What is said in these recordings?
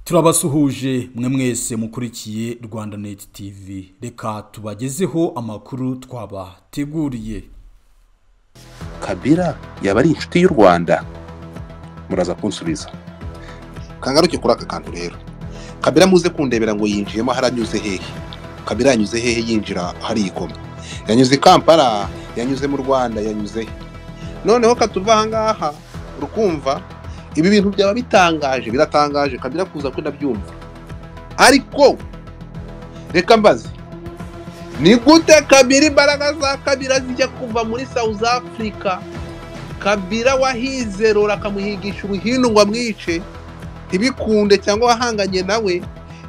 Turabasuhuje mwe mwese mukurikiye Rwandanet TV. Reka tubagezeho amakuru twabateguriye. Kabila yaba ari inshuti y'u Rwanda? Muraza kunsubiza. Kangaruke kuri aka kantu rero. Kabila muze kundebera ngo yinjiyemo haranyuze hehe? Kabila yanyuze hehe yinjira hari ikoma? Yanyuze Kampala, yanyuze mu Rwanda, yanyuze. Noneho katuva hangaha urukumva ibi bintu byaba bitangaje, biratangaje Kabila kuza ko ndabyumva. Ariko reka mbaze, ni gute Kabila imbaraga za Kabila zijya kuva muri South Africa? Kabila wahize Rora akamuhigisha uruhindu ngo amwice ntibikunde cyangwa wahanganye nawe,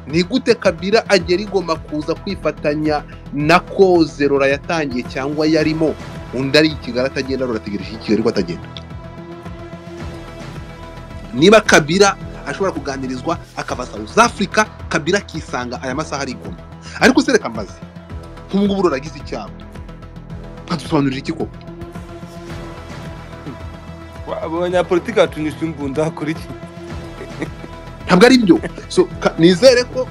ni gute Kabila agera igoma kuza kwifatanya na koze Rora yatangiye cyangwa yarimo undi ari Kigali atagenda Rora ategereje Kigali ariko atagenda? Niba Kabila ashobora kuganirizwa akava South Africa, Kabila kisanga aya masaha ari igoma. Ariko se reka mbaze, nk'ubwo buragize icyabo kadusobanurira iki koko? Abanyapolitiki batunyisha imbunda kuri iki? Ntabwo ari byo. So nizere ko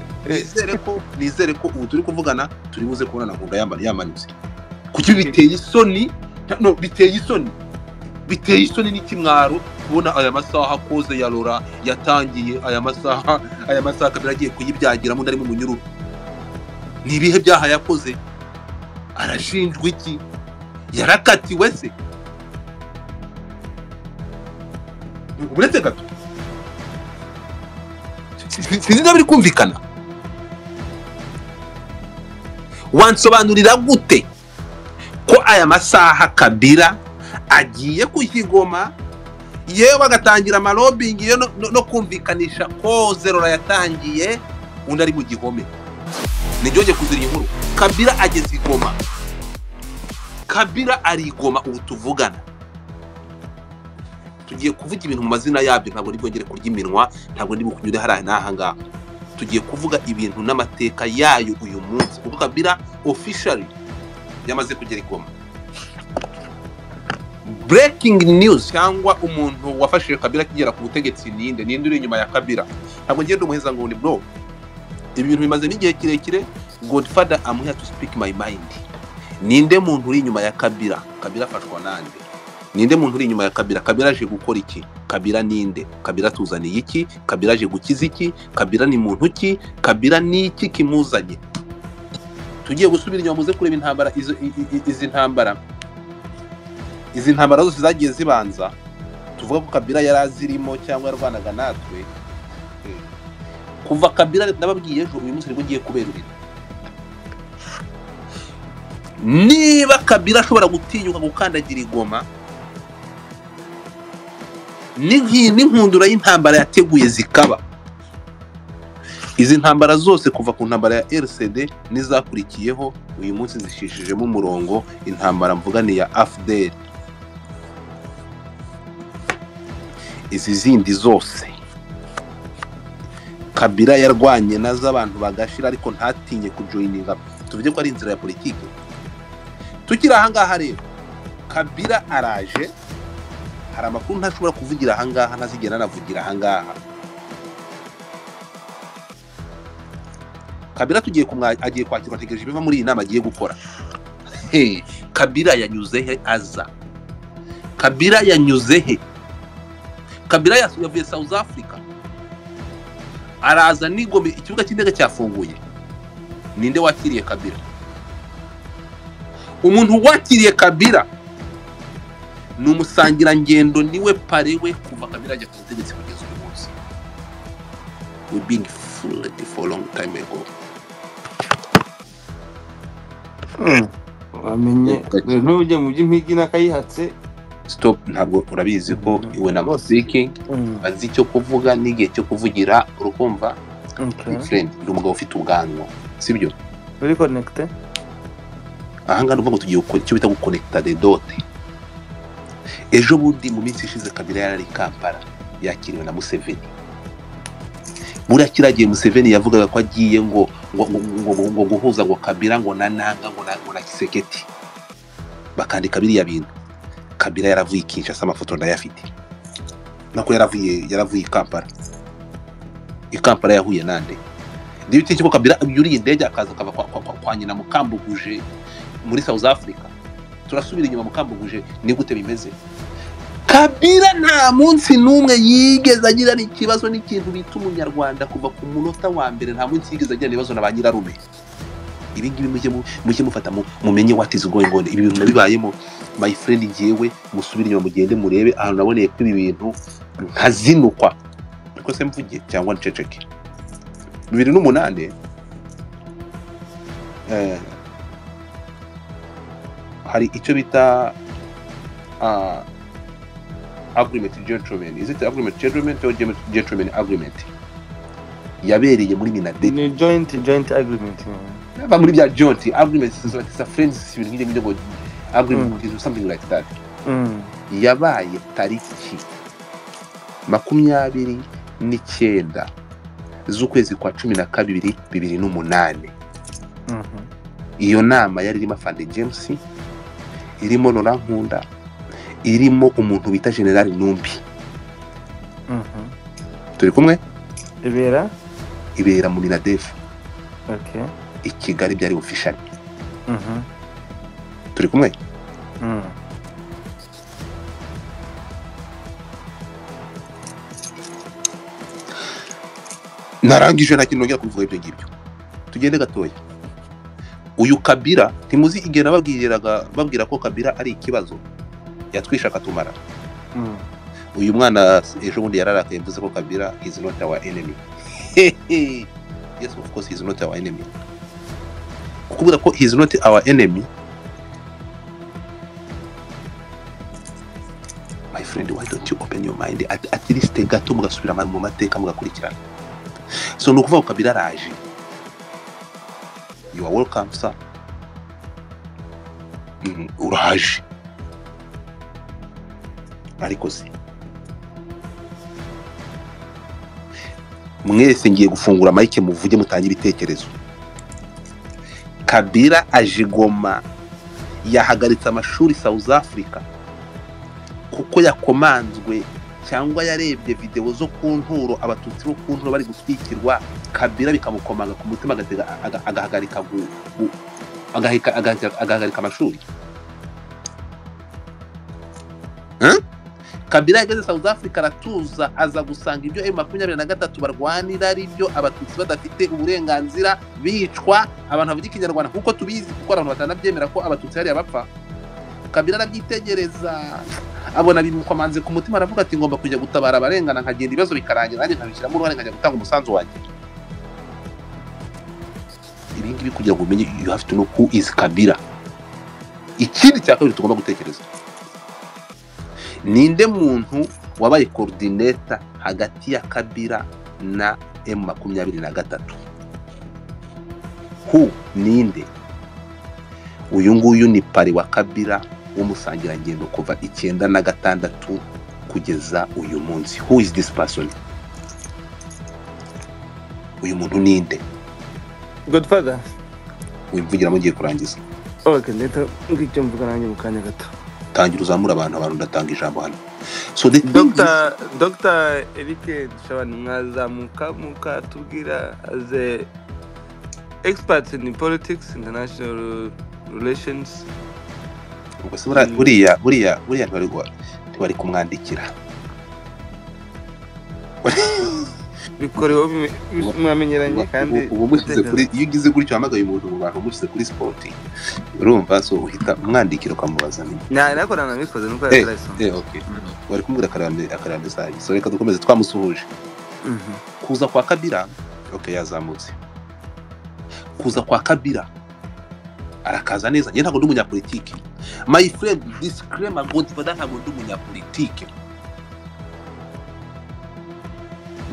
ubu turi kuvugana turi buze kubona Ngunda yamanitse. Kuki biteye isoni? No, biteye isoni n'ikimwaro kubona aya masaha koze ya Rora yatangiye aya masaha Kabila agiye kuyibyagiramo ndari mu munyururu. Ni ibihe byaha yakoze? Arashinjwa iki? Yarakatiwe se? Uretse gato sinzi biri kumvikana. Wansobanurira gute ko aya masaha Kabila agiye kukigoma yewe bagatangira amalobbying no kumvikanisha ko Rora yatangiye undi ari mu gihome? Nijyoje kuzira inkuru. Kabila ageze igoma. Kabila ari igoma ubu tuvugana. Tugiye kuvuga ibintu mu mazina yabyo, ntabwo ndi bwongere kurya iminwa, ntabwo ndi bukunyure haraye naha ngaha. Tugiye kuvuga ibintu n'amateka yayo uyu munsi kuko Kabila officially yamaze kugera igoma. Breaking news cyangwa umuntu wafashije Kabila kigera ku butegetsi ninde uri inyuma ya Kabila? Ntabwo ngende umuheza ngo ni bro. Ibi bintu bimaze n'igihe kirekire. Godfather, I'm here to speak my mind. Ninde muntu uri inyuma ya Kabila? Kabila afashwa nande? Ninde muntu uri inyuma ya Kabila? Kabila aje gukora iki? Kabila ninde? Kabila tuzaniye iki? Kabila aje gukiza iki? Kabila ni muntu ki? Kabila ni iki kimuzanye? Tugiye gusubira inyuma muze kureba intambara izi ntambara zose zagiye zibanza. Tuvuga ko Kabila yarazirimo cyangwa yarwanaga natwe. Kuva Kabila nababwiye ejo uyu munsi ugiye kuberurira. Niba Kabila ashobora gutinyuka gukandagira igoma, n'inkundura y'intambara yateguye zikaba. Izi ntambara zose kuva ku ntambara ya RCD n'izakurikiyeho uyu munsi zishishijemo umurongo. Intambara mvuga ni ya AFDL. Izi zindi zose Kabila yarwanye nazo abantu bagashira ariko ntatinye kujoininga. Tuvuge ko ari inzira ya politiki. Tukiri aha ngaha rero, Kabila araje, hari amakuru ntashobora kuvugira aha ngaha, ntazigera navugira aha ngaha. Kabila agiye kwakirwa, ategereje ibiva muri iyi nama agiye gukora. Kabila yanyuze he aza? Kabila yanyuze he? Kabila yavuye South Africa araza n'igome, ikibuga cy'indege cyafunguye. Ninde wakiriye Kabila? Umuntu wakiriye Kabila ni umusangira ngendo, niwe pare we kuva Kabila ajya ku butegetsi kugeza uyu munsi. We being fooled for a long time ago. Wamenye n'ujye mu by'impigi n'akayihatse. Stop, ntabwo urabizi ko iwe na speaking azi cyo kuvuga n'igihe cyo kuvugira urukumva. Friend, ndi umugabo ufite ubwanwa, sibyo? Uri connected? Aha ngaha uvuga ngo tugiye gukora icyo bita guconnecta the dot. Ejo bundi mu minsi ishize Kabila yari Kampala yakiriwe na Museveni. Buriya kiragiye Museveni yavugaga ko agiye ngo guhuza ngo Kabila ngo nananga ngo na Kiseketi, bakandika biriya bintu. Kabila yaravuye Kinshasa, amafoto ndayafite. Nako yaravuye Kampala. i Kampala yahuye nande ndibite ko Kabila yuriye indege akaza akava kwa nyina Mukambuguje muri South Africa turasubira inyuma Mukambuguje ni gute bimeze Kabila nta munsi numwe yigeze agira ikibazo n'ikintu bita umunyarwanda kuva ku munota wa mbere nta munsi yigeze agira ibibazo na banyirarume ibi ngibi mujye mufata mumenye what is going on ibi bintu bibayemo my friend ngiyewe musubira inyuma mugende murebe ahantu naboneye ko ibi bintu nkazinukwa ariko se mvuge cyangwa nceceke 2008 hari icyo bita agreement gentleman. Is it agreement gentleman or gentleman agreement? Yabereye muri Minade. Ni joint agreement. Naba muri bya joint agreement is a friends ibintu ngibyo agreement is something like that. Yabaye tariki 29 z'ukwezi kwa 12 2008. Iyo nama yari irimo Fande James, irimo Laurent Nkunda, irimo umuntu bita General Numbi. Turi kumwe? Ibera muri Nadef. Okay. I Kigali byari official. Turi kumwe? Narangije nta kintu nongera kuvuga ibyo ngibyo. Tugende gatoya. Uyu Kabila timuzi igena babwira ko Kabila ari ikibazo yatwisha katumara. Uyu mwana ejo bundi yararakaye mvuze ko Kabila is not our enemy. Yes, of course he is not our enemy. Kukubwira ko he is not our enemy, my friend, why don't you open your mind at least gato mugasubira mu mateka mugakurikirana. So nukuvuga ko Kabila araje. You are welcome, sir. Uraje. Ariko si. Mwese ngiye gufungura mic muvuge mutangira ibitekerezo. Kabila ajigoma yahagaritse amashuri South Africa kuko yakomanzwe cyangwa yarebye video zo ku nturo abatutsi bo ku nturo bari gutwikirwa. Kabila bikamukomanga ku mutima agahagarika agahagarika amashuri. Kabila yageze South Africa aratuza aza gusanga ibyo M23 barwanira ari byo abatutsi badafite uburenganzira bicwa abantu bavuga ikinyarwanda kuko tubizi kuko abantu batanabyemera ko abatutsi hari abapfa. Kabila arabyitegereza abona bimukomanze ku mutima aravuga ati ngomba kujya gutabara abarengana nkagenda ibibazo bikarangira nanjye nkabishyiramo uruhare nkajya gutanga umusanzu wanjye. Ibi ngibi kugira ngo umenye you have to know who is Kabila. Ikindi cya kabiri tugomba gutekereza, ninde muntu wabaye coordinator hagati ya Kabila na M23? Who? Ninde? Uyu nguyu ni pari wa Kabila w'umusangira ngendo kuva 96 kugeza uyu munsi. Who is this person? Uyu muntu ninde? Godfather. Wimvugira mu giye kurangiza. Okay, leta ngicyo mvuga nanjye mu kanya gato. Tangira uzamura abantu ndatanga ijambo hano. So Dr. Eric Shabani mwazamuka mukatubwira as a expert in politics, international relations. Ubwo buriya ntibari kumwandikira. Bikoreho mwamenyeranye kandi ubu mushyize kuri iyo ugize gutyo hamagaye umuntu mu bantu mushyize kuri sport urumva so uhita umwandikira ukamubaza ni nakora nabikoze nuko yarayise okay wari kumubwira akarambe sayi so reka dukomeze twamusuhuje. Kuza kwa Kabila okay yazamutse. Kuza kwa Kabila arakaza neza. Nje ntago ndi umunyapolitike, my friend, disclaimer, Godfather ntago ndi umunyapolitike.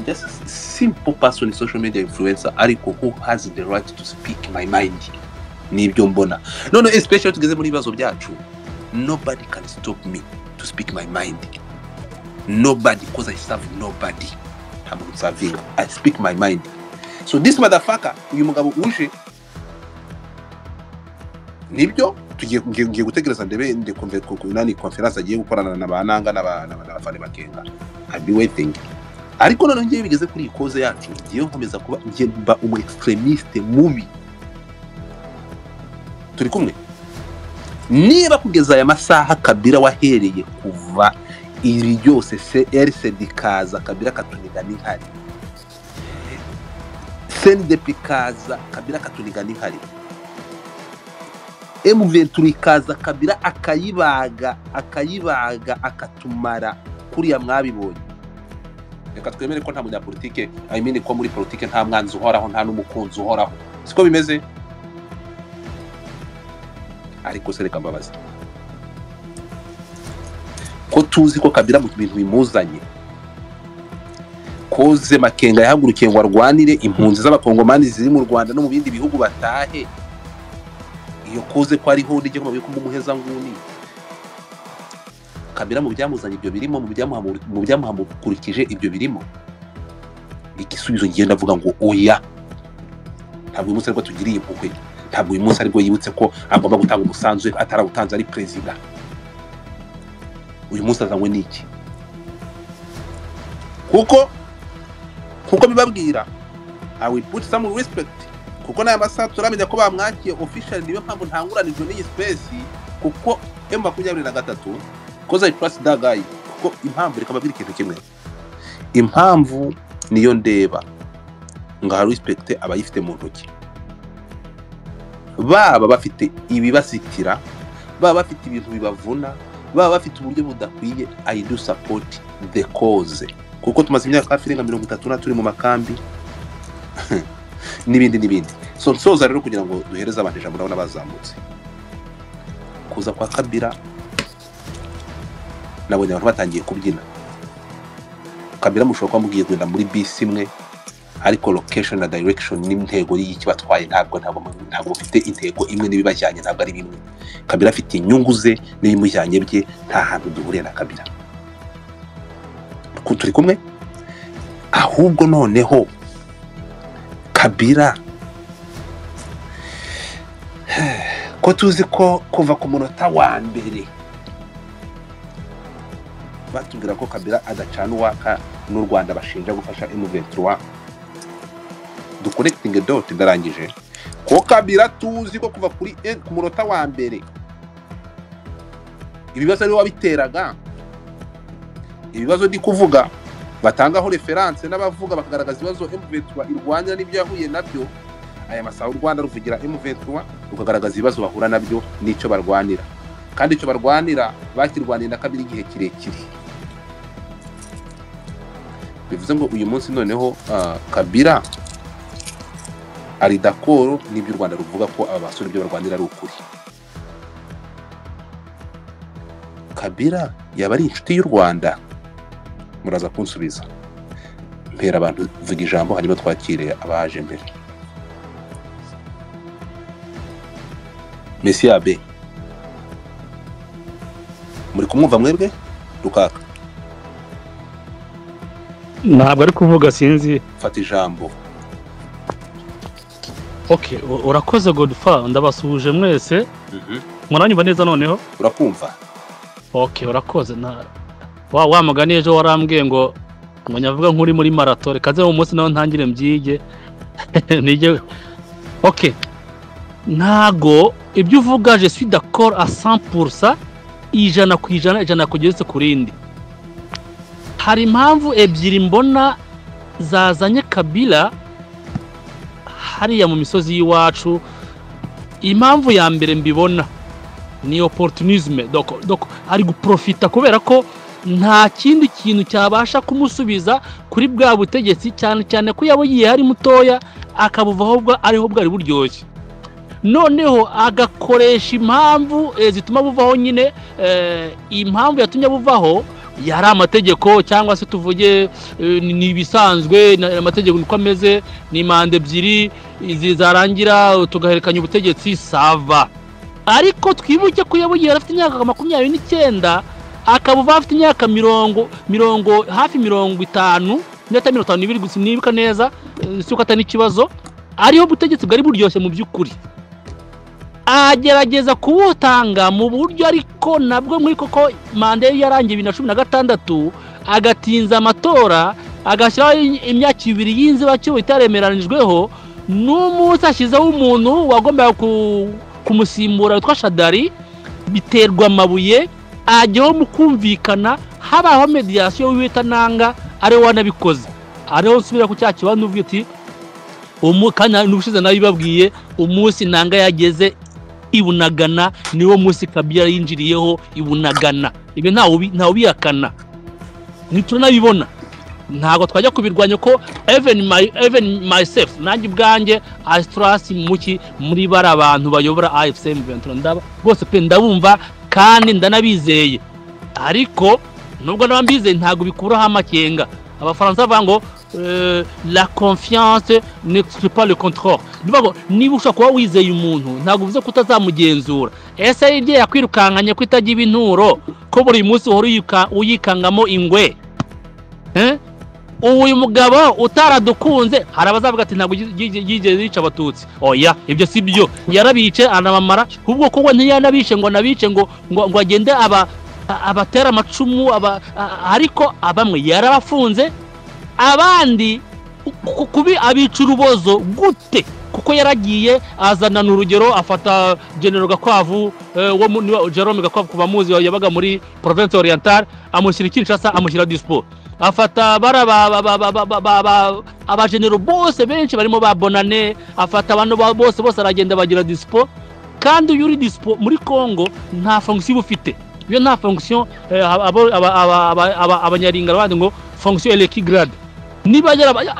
Just a simple person in social media influencer ariko who has the right to speak my mind. Nibyo mbona. No, especially tugeze muri bibazo byacu. Nobody can stop me to speak my mind. Nobody, because I serve nobody. I'm serving. I speak my mind. So this motherfucker, uyu mugabo uje nibyo tugiye gutegereza ndebe conference agiye gukorana na bananga na bafane bakenga. I'll be waiting. ariko none ngiye bigeze kuri ikoze yacu ngiye nkomeza kuba ngiye mba umu extremiste mubi. Turi kumwe niba kugeza aya masaha Kabila wahereye kuva iri byose CRCD kaza Kabila katuniga n'inkari, CNDP kaza Kabila katuniga n'inkari, M23 kaza Kabila akayibaga akatumara kuriya mwabibonye. Reka twemere ko nta munyapolitike ko muri politike nta mwanzi uhoraho nta n'umukunzi uhoraho, siko bimeze. Ariko sereka mbabazi ko tuzi ko Kabila mu bintu bimuzanye koze Makenga yahagurukiye ngo arwanire impunzi z'abakongomani ziri mu Rwanda no mu bindi bihugu batahe, iyo koze ko ari hodi cyo mu muheza nguni. Kabila mu byamuzanye ibyo birimo, mu byamuhamukurikije ibyo birimo. Igisubizo ngiye ndavuga ngo oya, ntabwo uyu munsi ariko tugiriye impuhwe, ntabwo uyu munsi ariko yibutse ko agomba gutanga umusanzu atarabutanze ari president. Uyu munsi azanywe n'iki? Kuko bibabwira I will put some respect, kuko naye masaha turamenya ko bamwakiye official, niyo mpamvu ntanguranijwe n'iyi space, kuko M23 koza I trust that guy. Kuko impamvu reka babwira ikintu kimwe, impamvu niyo ndeba ngaha respect abayifite mu ntoki, baba bafite ibibasitira, baba bafite ibintu bibavuna, baba bafite uburyo budakwiye. I do support the cause, kuko tumaze imyaka hafi 30 turi mu makambi n'ibindi. So nsoza rero kugira ngo duhereze abantu ijambo ndabona bazamutse kuza kwa Kabila, nabonye abantu batangiye kubyina. Kabila mushobora kuba mugiye kwenda muri bisi imwe, ariko location na direction n'intego y'iki batwaye ntabwo bafite intego imwe, n'ibibajyanye ntabwo ari bimwe. Kabila afite inyungu ze n'ibimujyanye bye, nta hantu duhuriye na Kabila. Turi kumwe, ahubwo noneho Kabila ko tuzi ko kuva ku munota wa mbere batubwira ko Kabila adacana uwaka n'u Rwanda bashinja gufasha M23. Connecting dot ndarangije ko Kabila tuzi ko kuva kuri ku munota wa mbere ibibazo ari wabiteraga, ibibazo ndi kuvuga batangaho reference n'abavuga bakagaragaza ibibazo M23 irwanya n'ibyo yahuye nabyo. Aya masaha u Rwanda ruvugira M23 rukagaragaza ibibazo bahura nabyo n'icyo barwanira, kandi icyo barwanira bakirwaniye na Kabila igihe kirekire. Bivuze ngo uyu munsi noneho Kabila ari d'accord n'ibyo u Rwanda ruvuga ko aba basore ibyo barwanira ari ukuri. Kabila yaba ari inshuti y'u Rwanda, muraza kunsubiza. Mpera abantu vuga ijambo hanyuma twakire abaje mbere. Monsieur Abe, muri kumwumva mwebwe? Rukaka ntabwo ari kuvuga, sinzi. Fata ijambo. Okay, urakoze Godfa, ndabasuhuje mwese. Muranyumva neza noneho? Urakumva? Okay, urakoze. Wa mugani ejo warambwiye ngo nyavuga nkuri muri marathon, kaze mu munsi naho ntangire mbyige. Nije okay. Ntago ibyo uvuga je suis d'accord à 100%, ijana kugeze kurindi. Hari impamvu ebyiri mbona zazanye Kabila hariya mu misozi y'iwacu. Impamvu ya mbere mbibona ni opportunisme, donc ari guprofita kubera ko nta kindi kintu cyabasha kumusubiza kuri bwa butegetsi, cyane ko yabo yiye hari mutoya akabuvaho bwa ariho bwari buryoshye. Noneho agakoresha impamvu zituma buvaho nyine. Impamvu yatumye buvaho yari amategeko, cyangwa se tuvuge ni bisanzwe amategeko uko ameze, ni manda ebyiri zizarangira tugaherekanya ubutegetsi sava. Ariko twibuke ko yabo yiye afite imyaka 29 akabuva afite imyaka hafi 50 ndetse 52 gusa nibuka neza, suko atani kibazo, ariho butegetsi bwari buryoshye mu byukuri. Agerageza kubutanga mu buryo, ariko nabwo muri koko manda yarangiye 2016 agatinza amatora agashyiraho imyaka 2 y'inzibacyuho itaremeranijweho n'umunsi ashyizeho umuntu wagombaga kumusimbura witwa Shadari, biterwa amabuye ajyaho mu kumvikana, habaho mediation wita Nanga ari wanabikoze. Ariho nsubira ku cya kibantu uvuga ati kandi n'ubushize nabibabwiye, umunsi Nanga yageze ibunagana niwo munsi Kabila yinjiriyeho ibunagana. Ibyo ntawe ubiyakana, nitunabibona. Ntago twajya kubirwanya ko even myself nanjye ubwanjye Astras muki muri bara abantu bayobora AFC M23 ndaba bose pe ndabumva kandi ndanabizeye, ariko nubwo nabambizeye ntago bikuraho amakenga. Abafaransa bavuga ngo la confiance n'exclut pas le contrôle. Niba ushaka kuba wizeye umuntu ntago uvuze kutazamugenzura. Ese igiye yakwirukankanye kwitagira ibinturo ko buri munsi uhora uyikangamo ingwe. Uyu mugabo utaradukunze harabazavuga ati ntago yigeze yica abatutsi. Oya, ibyo si byo. Yarabice anabamara, ubwo ko we ntiyanabishe ngo nabice ngo agende abatera amacumu ariko abamwe yarabafunze, abandi kubi abica urubozo gute, kuko yaragiye azana n'urugero afata General Gakwavu wo Jerome Gakwavu kuva muzi yabaga muri Province Orientale, amushyira Kinshasa, amushyira dispo, afata abagenero bose benshi barimo ba Bonane, afata abantu bose aragenda bagira dispo. Kandi yuri dispo muri Congo nta fonction ufite, iyo nta fonction abanyaringa bandi ngo fonction équigrade. Niba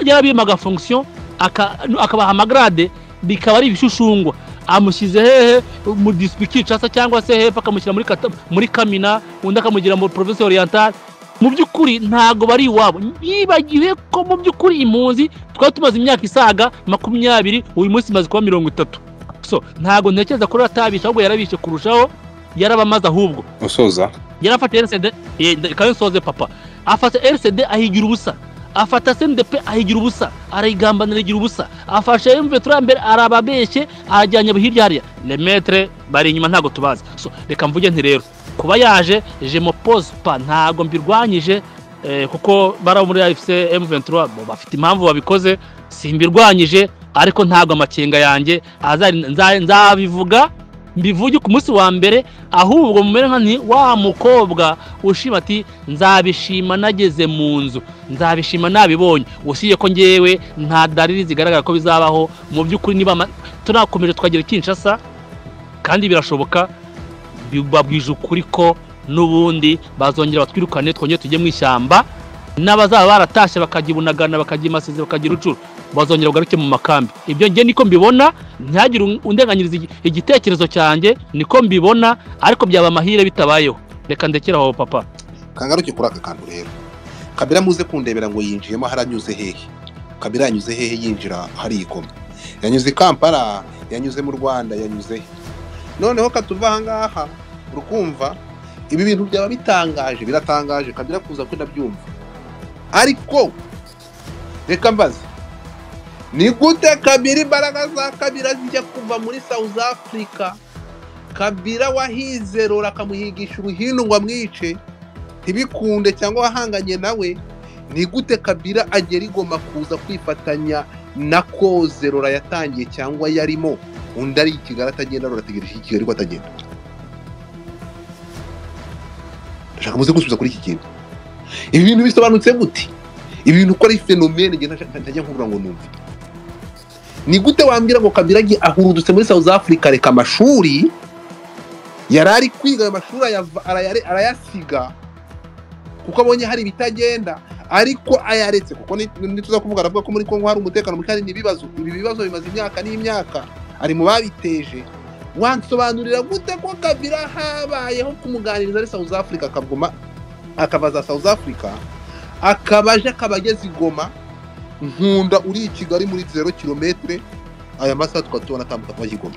yarabimaga fonction akabaha amagrade bikaba ari ibishushungwa, amushyize hehe mu dispo Kinshasa cyangwa se hehe akamushyira muri Kamina, undi akamugira mu Province Orientale. Mu byukuri ntago bari iwabo, yibagiwe ko mu byukuri impunzi twari tumaze imyaka isaga 20, uyu munsi maze kuba 30. So ntago ntekereza ko ratabisha, ahubwo yarabishe kurushaho, yarabamaze. Ahubwo usoza yarafata RCD kandi soze papa afata RCD ahigira ubusa, afata CNDP ahigira ubusa, arayigambanira igira ubusa, afashe M23 mbere arababeshye, ajyanye hirya hariya. Les maîtres bari inyuma ntago tubazi. So reka mvuge nti rero kuba yaje je me pose pas, ntago mbirwanyije kuko bara muri AFC M23 bafite impamvu babikoze, simbirwanyije, ariko ntago amakenga yanjye nzabivuga mbivuge ku munsi wa mbere. Ahubwo mumere nka wa mukobwa ushima ati nzabishima nageze mu nzu, nzabishima nabibonye, usiye ko ngewe nta dalili zigaragara ko bizabaho. Mu byukuri niba tunakomeje twagira Kinshasa, kandi birashoboka, babwije ukuri ko n'ubundi bazongera batwirukane, twongeye tujye mu ishyamba, n'abazaba baratashe bakagibunagana, bakagimasize, bakagira ucuru, bazongera ugaruke mu makambi. Ibyo nge niko mbibona, ntihagire undenganyiriza igitekerezo cyanjye, niko mbibona, ariko byaba amahire bitabayeho. Reka ndekera aho papa. Kangaruke kuri aka kantu rero. Kabila muze kundebera ngo yinjiyemo haranyuze hehe. Kabila yanyuze hehe yinjira hari ikoma. Yanyuze Kampala, yanyuze mu Rwanda, yanyuze. Noneho katuva hangaha urukumva ibi bintu byaba bitangaje, biratangaje Kabila kuza ko ndabyumva. Ariko reka mbaze, ni gute Kabila imbaraga za Kabila zijya kuva muri South Africa? Kabila wahize Rora akamuhigisha uruhino ngo amwice ntibikunde cyangwa wahanganye nawe, ni gute Kabila agera igoma kuza kwifatanya na koze Rora yatangiye cyangwa yarimo, undi ari Kigali atagenda, Rora ategereje Kigali ko atagenda? Ndashaka muze gusubiza kuri iki kintu. Ibi bintu bisobanutse gute? Ibi bintu ko ari fenomene nge ntajya nkubura ngo numve. Ni gute wambwira ngo Kabila ahurudutse muri South Africa reka amashuri yarari kwiga, ayo mashuri arayasiga kuko abonye hari bitagenda, ariko ayaretse kuko nituza kuvuga aravuga ko muri Kongo hari umutekano muke, hari ibibazo. Ibi bibazo bimaze imyaka n'imyaka, ari mu babiteje. Wansobanurira gute ko Kabila habayeho kumuganiriza ari South Africa akagoma, akabaza South Africa, akabaje akabageze igoma, nkunda uri Kigali muri 0 km, aya masaha twatubona tambuka kwa Gigoma.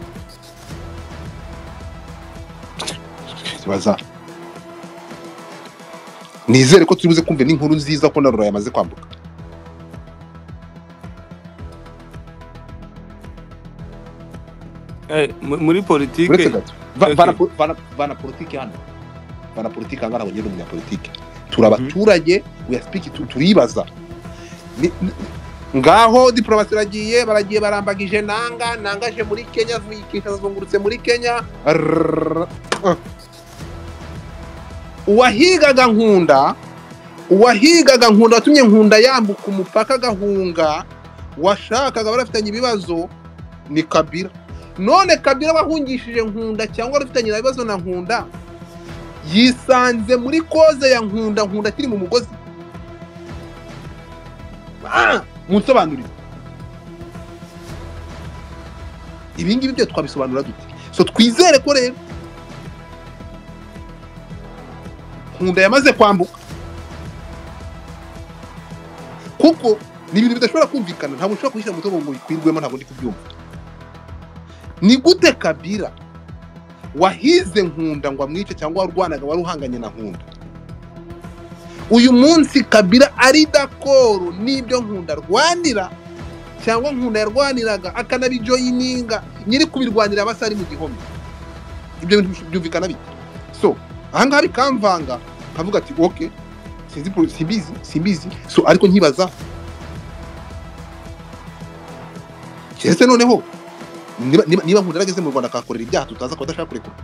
Baza nizere ko turibuze kumva n'inkuru nziza ko na Rora yamaze kwambuka. muri politike bana politike hano, bana politike angana ngo nyine umunyapolitike turabaturage, we speak turibaza ngaho diplomasi baragiye barambagije nangaje muri Kenya Kinshasa zungurutse muri Kenya uwahigaga nkunda watumye nkunda yambuka umupaka gahunga washakaga barafitanye ibibazo ni Kabila. None Kabila wahungishije nkunda cyangwa rufitanye ibibazo na nkunda yisanze muri koze ya nkunda kiri mu mugozi. Munsobanurire ibi ngibi byo twabisobanura dute? So twizere ko rero nkunda yamaze kwambuka, kuko ni ibintu bidashobora kumvikana. Ntabwo ushobora kwishyira mu mutobo ngo bikwirwemo, ntabwo ndi kubyumva. Ni gute Kabila wahize nkunda ngo amwice cyangwa warwanaga wari uhanganye na nkunda, uyu munsi Kabila ari dakoro n'ibyo nkunda arwanira cyangwa nkunda yarwaniraga akanabijoyininga nyiri kubirwanira abasari mu gihome? Ibyo bintu byumvikana bite? So ahangaha bikamvanga nkavuga ati okay, simbizi. So ariko nkibaza cyese noneho niba nkunda yarageze mu Rwanda akakorera ibyaha tutaza ko adashaka kurekura,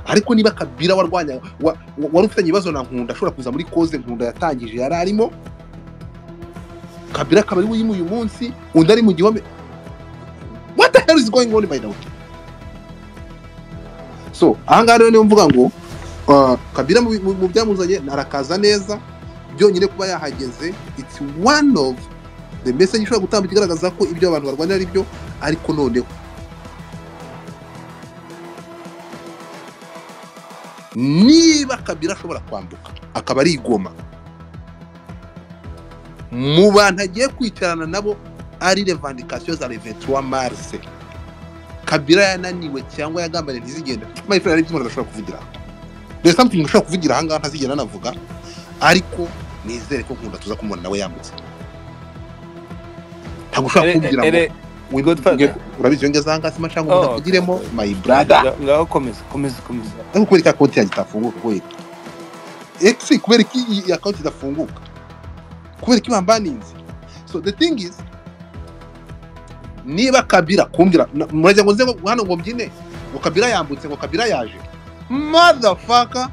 ariko niba Kabila warwanya wari ufitanye ibibazo na nkunda ashobora kuza muri koze nkunda yatangije yari arimo, Kabila akaba ari uyu munsi undi ari mu gihome. What the hell is going on by the way? So ahangaha rero niyo mvuga ngo Kabila mu byamuzanye narakaza neza byonyine kuba yahageze. It's one of the message ishobora gutamba ikigaragaza ko ibyo abantu barwanira ari byo. Ariko noneho niba Kabila ashobora kwambuka akaba ari igoma mu bantu agiye kwicarana nabo ari revendication za 23 Mars, Kabila yananiwe cyangwa yagambanye ntizigenda, my friend, ari byo ndashobora kuvugira. There's something ndashobora kuvugira ahangaha ntazigenda navuga, ariko nizere ko nkunda tuza kumubona nawe yambutse. Ntabwo ushobora kuvugira ngo urabizi yongeza ahangaha sima cyangwa ngo ndakugiremo my brother. Ngaho komeza. Ariko kubera ko konti yanjye itafunguka kweli. Kubera ko iyi account idafunguka. Kubera ko bambaninze. So the thing is, niba Kabila kumbwira murajya ngo nze hano ngo mbyine ngo Kabila yambutse ngo Kabila yaje. Motherfucker.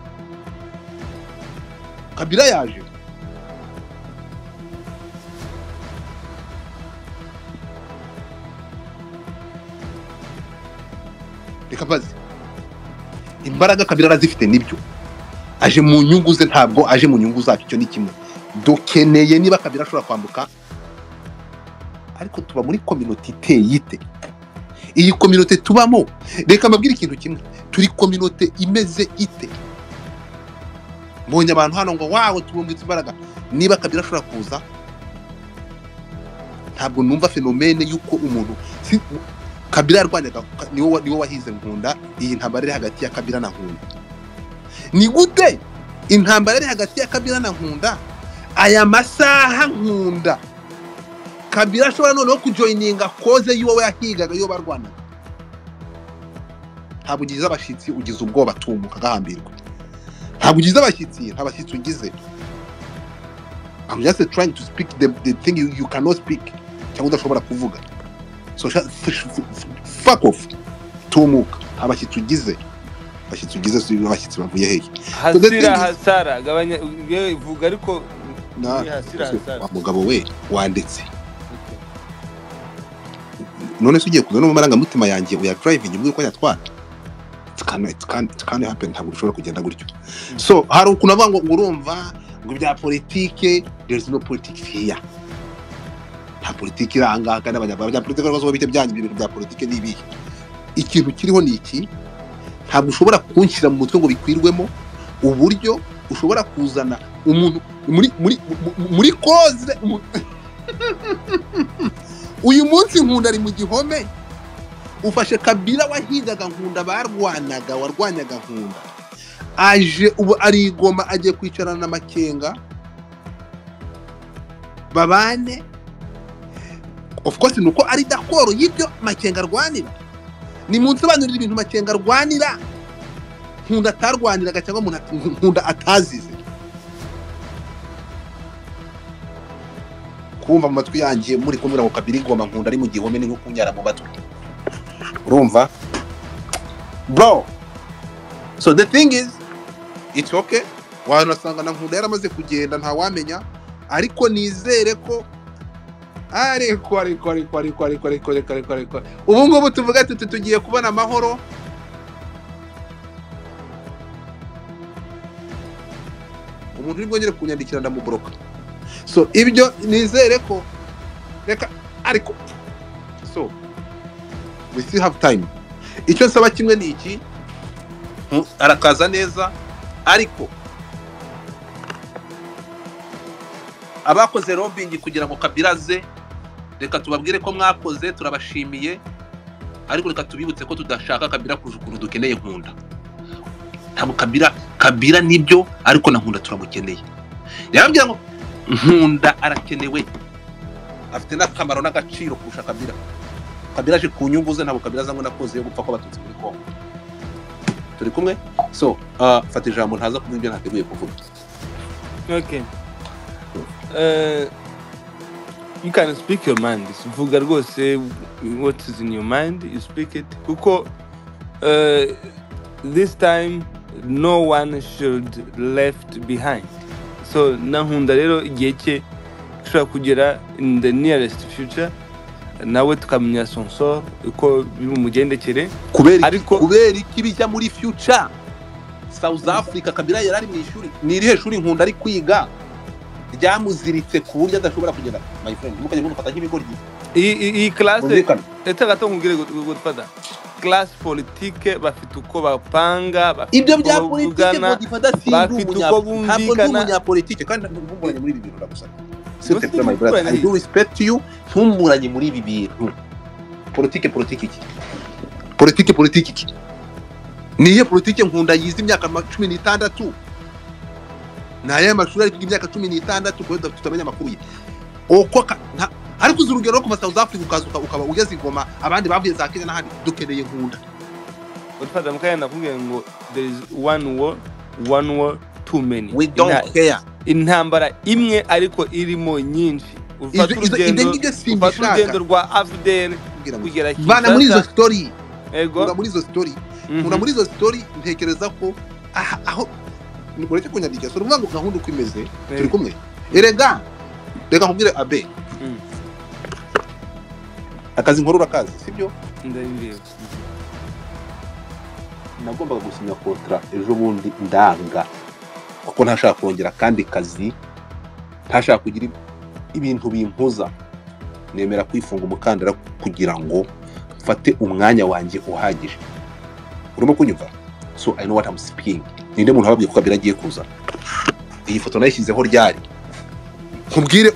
Kabila yaje. Rekabazi. Imbaraga Kabila arazifite nibyo. Aje mu nyungu ze, ntabwo aje mu nyungu zacu. Cyo ni kimwe. Dukeneye niba Kabila ashobora kwambuka, ariko tuba muri community iteyite. Iyi community tubamo, reka mbabwire ikintu kimwe, turi community imeze ite. Mbonye abantu hano ngo wawe tubungitse imbaraga. Niba Kabila ashobora kuza, ntabwo numva fenomene yuko umuntu Kabila yarwanyaga niwo wahize nkunda. Iyi ntambara iri hagati ya Kabila na nkunda, ni gute intambara iri hagati ya Kabila na nkunda aya masaha nkunda Kabila ashobora noneho kujoininga koze y'uwo yahigaga yo barwanaga? Ntabwo ugize abashitsi, ugize ubwoba tumuka gahambirwa. Ntabwo ugize abashitsi, nta bashyitsi ugize. I'm just trying to speak the thing you cannot speak cyangwa udashobora kuvuga. So fuck off tumuka. Abashyitsi ugize, abashyitsi bavuye hehe? Hasara gabanya vuga, ariko hasira mugabo we wanditse. None se ugiye kuzana mu marangamutima yanjye uya driving ubwo ko yatwara? It can't happen. Ntabwo ushobora kugenda gutyo. So hari ukuntu avuga ngo urumva ngo bya politike, there is no politics here. Nta politike iranga kandi abanyapolitike bazo bite byanjye ibintu bya politike nibihe. Ikintu kiriho ni iki, ntabwo ushobora kunshyira mu mutwe ngo bikwirwemo uburyo ushobora kuzana umuntu muri koze. Uyu munsi nkunda ari mu gihome, ufashe Kabila wahigaga nkunda warwanyaga nkunda, aje ubu ari igoma agiye kwicarana na Makenga babane. Of course nuko ari dakoro y'ibyo Makenga arwanira. Ni munsi banurira ibintu Makenga arwanira nkunda atarwaniraga cyangwa nkunda atazize. kumva mu matwi yanjye muri kumvira ngo Kabila ingoma nkunda ari mu gihome ni nko kunyara mu matwi urumva bro. So the thing is it's okay, wanasanga na nkunda yaramaze kugenda nta wamenya, ariko nizere ko ariko ubu ngubu tuvuga ati tugiye kubona amahoro. Umuntu uri bwongere kunyandikira ndamubloka. So ibyo nizere ko reka ariko so we still have time. Icyo nsaba kimwe ni iki, arakaza neza, ariko abakoze lobbying kugira ngo Kabila aze, reka tubabwire ko mwakoze, turabashimiye, ariko reka tubibutse ko tudashaka Kabila kujukuru, dukeneye nkunda. Ntabwo Kabila nibyo, ariko na nkunda turamukeneye. Yababwira ngo nkunda arakenewe, afite n'akamaro n'agaciro kurusha Kabila. Kabila aje ku nyungu ze, ntabwo Kabila azango nakoze yo gupfa ko abatutsi muri Kongo. Turi kumwe? So fata ijambo ntaza kuvuga ibyo ntateguye kuvuga. Okay. You can speak your mind. Vuga rwose what is in your mind, you speak it. Kuko this time no one should left behind. So nankunda rero igihe cye ushobora kugera in the nearest future, nawe tukamenya son sort uko bimugendekere. Kubera iki bijya muri future? South Africa Kabila yarari mu ishuri, ni irihe shuri nkunda ari kwiga ryamuziritse ku buryo adashobora kugera? My friend, mukanye mufata nk'ibigori. Iyi class etagato nkugire gutfada class politique bafite uko bapanga, ibyo bya politique modifada bafite uko bumvikana. Politike kandi ntumburanye muri ibi bintu ndagusaba. C'était vraiment my brother, I do respect you, ntumburanye muri ibi bintu. Politique iki niye politike nkunda yize imyaka 16 naye amashuri ari imyaka 16 ko tutamenya amakuru ye uko ariko uzurugero ko South Africa ukazuka ukaba ugeze ingoma abandi bavuye za Kenya n'ahandi, dukeneye nkunda. Utfada mukaya nakubwiye ngo there is one war too many. We don't care. Intambara imwe ariko irimo nyinshi. Ufata urugendo rwa AFDL kugera Kinshasa. Bana muri izo story. Ego. Muri izo story. Muri izo story ntekereza ko aho nigoreke kunyandika so ruvuga ngo gahunda uko imeze turi kumwe. Erega reka nkubwire Abe. Akazi nkorora kazi sibyo? Ndabireba. Nagombaga gusinya contract ejo bundi ndanga kuko ntashaka kongera kandi kazi, ntashaka kugira ibintu bimpuza, nemera kwifunga umukandara kugira ngo mfate umwanya wanjye uhagije. Urimo kunyumva? So I know what I'm speaking. Ninde muntu ababwiye ko Kabila agiye kuza? Iyi foto nayishyizeho ryari? Nkubwire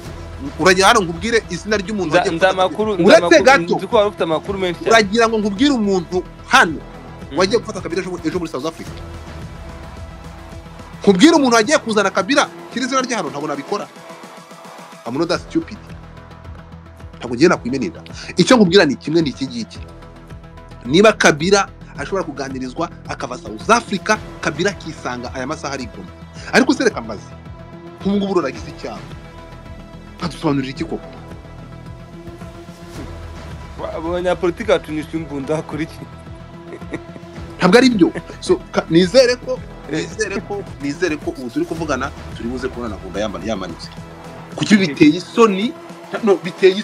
urajya hano nkubwire izina ry'umuntu agiye ndamakuru ndiko warufite amakuru menshi cyane. Uragira ngo nkubwire umuntu hano wagiye gufata Kabila ejo muri South Africa. Nkubwire umuntu agiye kuzana Kabila kirizina rye hano, ntabwo nabikora. I'm not that stupid. Ntabwo ngiye nakwimenera. Icyo nkubwira ni kimwe ni iki ngiki. Niba Kabila ashobora kuganirizwa akava South Africa, Kabila kisanga aya masaha ari goma. Ariko sereka mbazi nk'ubu ngubu ruragize icyaha, kadusobanurira iki koko? Abanyapolitiki batunyisha imbunda kuri iki? Ntabwo ari byo. So nizere ko ubu turi kuvugana turi buze kubona nkunda yamanitse. Kuki biteye isoni? No, biteye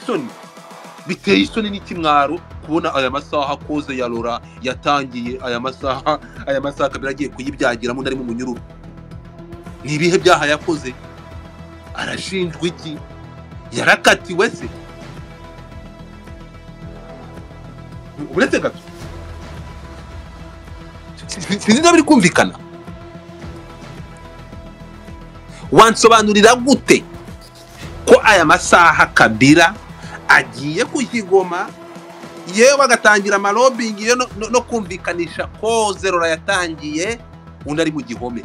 isoni n'ikimwaro kubona aya masaha koze ya Lora yatangiye aya masaha Kabila agiye kuyibyagiramo ndari mu munyururu. Ni ibihe byaha yakoze? Arashinjwa iki? Yarakatiwe se? Uretse gato sinzi biri kumvikana. Wansobanurira gute ko aya masaha Kabila agiye kuyigoma yewe bagatangira amalobbying no kumvikanisha ko Zerora yatangiye undi ari mu gihome?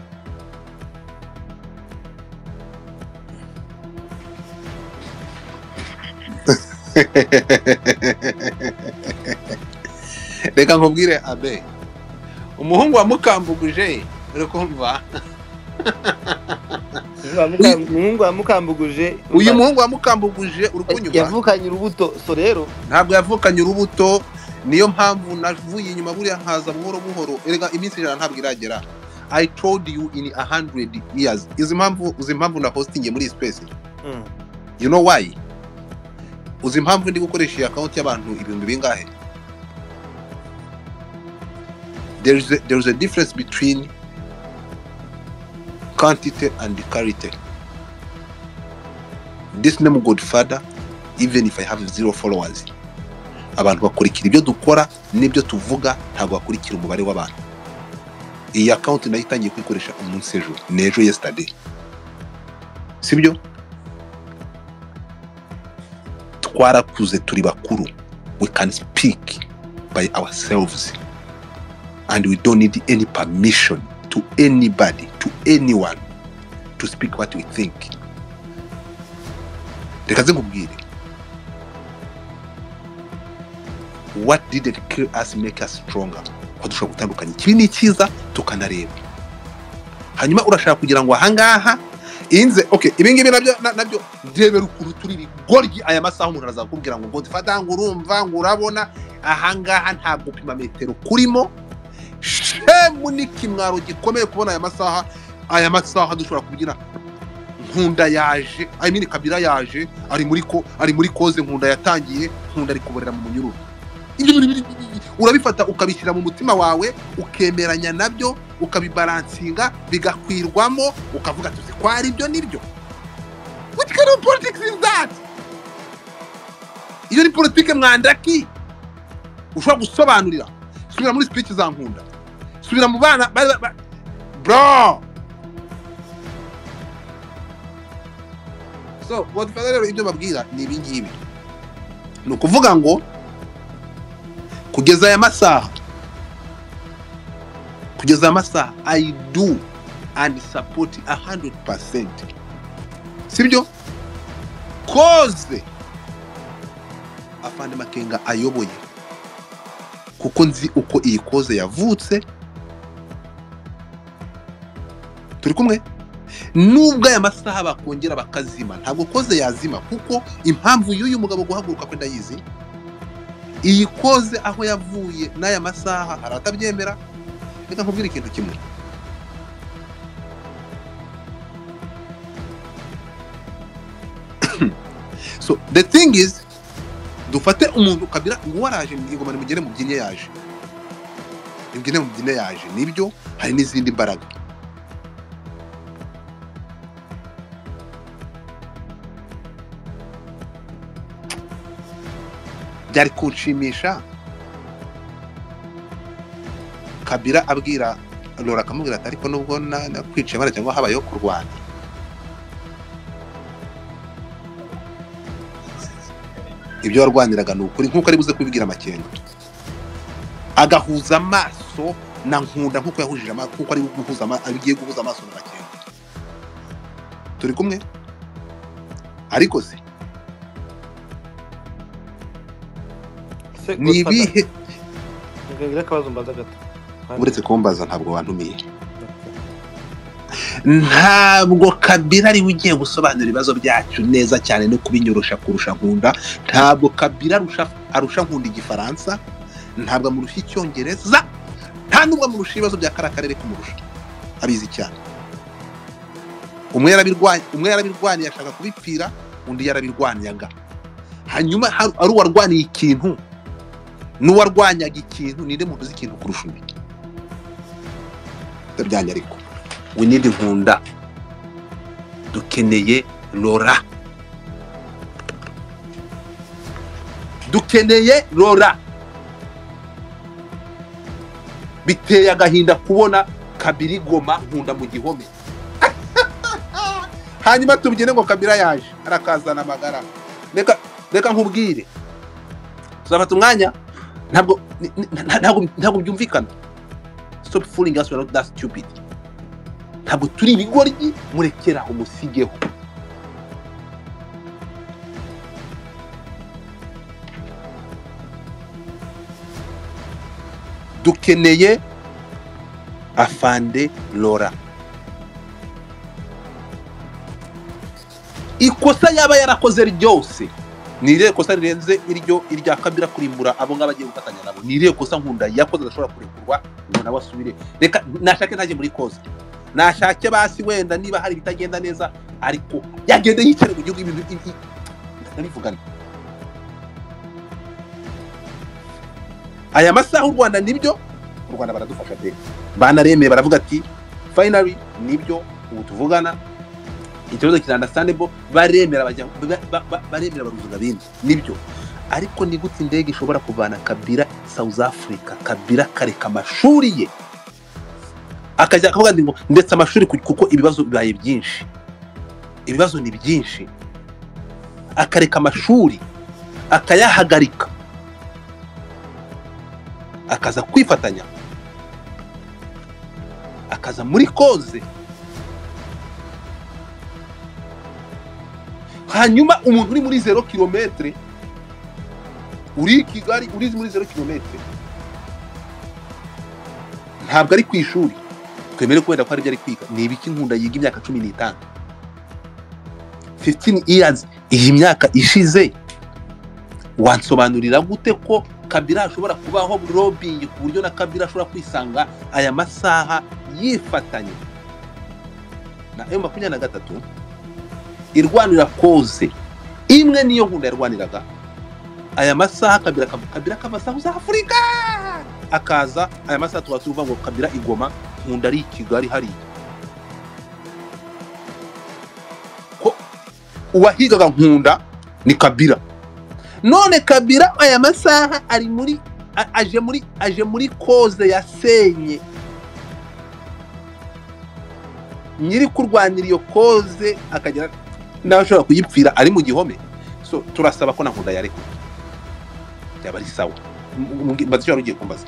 Reka nkubwire Abe, umuhungu wa Mukambuguje uri kumva umuhungu wamukambuguje uyu muhungu wamukambuguje urukunyuma yavukanye urubuto so rero ntabwo yavukanye urubuto niyo mpamvu navuye inyuma buriya nkaza buhoro buhoro erega iminsi ijana ntabwo iragera. I told you in 100 years uzi impamvu na hosting muri space you know why uzi impamvu ndi gukoresha iyi account y'abantu ibintu bingahe there is a difference between quantity and quality. This name Godfather, even if I have 0 followers, abantu bakurikira ibyo dukora n'ibyo tuvuga ntabwo bakurikira umubare w'abantu. Iyi account nayitangiye kwikoresha umunsi ejo nejo yesterday sibyo twarakuze turi bakuru we can speak by ourselves and we don't need any permission to anybody, to anyone to speak what we think. Reka nkubwire what did kill us make us stronger. Kwadushobora gutandukanya ikibi n'ikiza tukanareba hanyuma urashaka kugira ngo ahangaha inze okay ibingibi nabyo ndebera ukuru turi bigoryi aya masaha umuntu arazakubwira ngo Godfather ngo urumva ngo urabona ahangaha nta gupima metero kurimo shemu n'ikimwaro gikomeye kubona aya masaha dushobora kubyina Nkunda yaje Kabila yaje ari muri koze Nkunda yatangiye Nkunda ari kuborera mu munyururu. Ibyo urabifata ukabishyira mu mutima wawe ukemeranya nabyo ukabibalansinga bigakwirwamo ukavuga tuzi ko ari byo nibyo. What kind of politics is that? Iyo ni politike mwandaki ushobora gusobanurira. Subira muri speech za Nkunda, subira mu bana bro. So what rero ibyo babwira ni ibingibi ni ukuvuga ngo kugeza aya masaha I do and support 100%. Sibyo koze Afande Makenga ayoboye kuko nzi uko iyi koze yavutse turi kumwe nubwo aya masaha bakongera bakazima ntabwo koze yazima kuko impamvu y'uyu mugabo guhaguruka kwenda yizi iyi koze aho yavuye n'aya masaha haratabyemera. Reka nkubwire ikintu kimwe so the thing is dufate umuntu Kabila ngo waraje ngoma nimugere mu byinye yaje nibyo hari n'izindi mbaraga byari kunshimisha Kabila abwira Lora akamubwira ati ariko nubwo nakwicaye bara cyangwa habayeho kurwana ibyo warwaniraga n'ukuri nkuko ari buze kubibwira Makenga agahuza amaso na Nkunda nkuko yahujije amaso nkuko ari guhuza abigiye guhuza amaso na Makenga turi kumwe ariko se nibihe ngira kabazo mbaza gato uretse kumbaza ntabwo wantumiye ntabwo Kabila ari ugiye gusobanura ibibazo byacu neza cyane no kubinyorosha kurusha Nkunda. Ntabwo Kabila arusha Nkunda igifaransa, ntabwo amurusha icyongereza, nta nubwo amurusha ibibazo bya karakarere kumurusha, abizi cyane. Umwe yarabirwanya yashaka kubipfira, undi yarabirwanyaga. Hanyuma ari uwarwaniye ikintu n'uwarwanyaga ikintu, ninde muntu uzi ikintu kurusha undi? Ndabyanya ariko we need Nkunda, dukeneye Lora, biteye agahinda kubona Kabila Goma Nkunda mu gihome. Hanyuma tubyine ngo Kabila yaje arakazana amagara. Reka nkubwire, tuzafata umwanya, ntabwo byumvikana. Stop fooling us, we are not that stupid. Ntabwo turi ibigoryi, murekera umusigeho. Dukeneye Afande Lora. ikosa yaba yarakoze ryose ni irihe kosa rirenze irya Kabila kurimbura abo ngaba agiye gufatanya nabo? Ni irihe kosa Nkunda yakoze adashobora kurekurwa ngo nawe asubire? Reka nashake ntaje muri koza, nashake basi wenda niba hari bitagenda neza, ariko yagende yicare mu gihugu ibintu ndabivugana. Aya masaha u Rwanda nibyo, u Rwanda baradufasha pe, banaremeye baravuga ati finally nibyo ubu tuvugana ikibazo kirandastandable, baremera baremera baruzuga bindi nibyo. Ariko ni gute indege ishobora kuvana Kabila South Africa, Kabila kareka amashuri ye akajya akavuga ngo ndetse amashuri kuko ibibazo bibaye byinshi, ibibazo ni byinshi, akareka amashuri akayahagarika akaza kwifatanya, akaza muri koze, hanyuma umuntu uri muri 0 kilometre uri Kigali uri muri 0 kilometre ntabwo ari kwishuri, twemere kwenda ko ari byo ari kwiga. Ni ibiki Nkunda yiga imyaka 15 15 years, iyi myaka ishize wansobanurira gute ko Kabila ashobora kubaho lobbying ku buryo na Kabila ashobora kwisanga aya masaha yifatanye na M23 irwanira koze imwe niyo Nkunda yarwaniraga? Aya masaha Kabila kava South Africa akaza, aya masaha tuvuga ngo Kabila igoma, Nkunda ari Kigali hari ko uwahigaga Nkunda ni Kabila. None Kabila aya masaha ari muri aje muri koze yasenye, nyiri kurwanira iyo koze akagera nawe ashobora kuyipfira ari mu gihome. So turasaba ko na Nkunda yareka yaba ari sawa. Mbazicyo rugiye kumbaza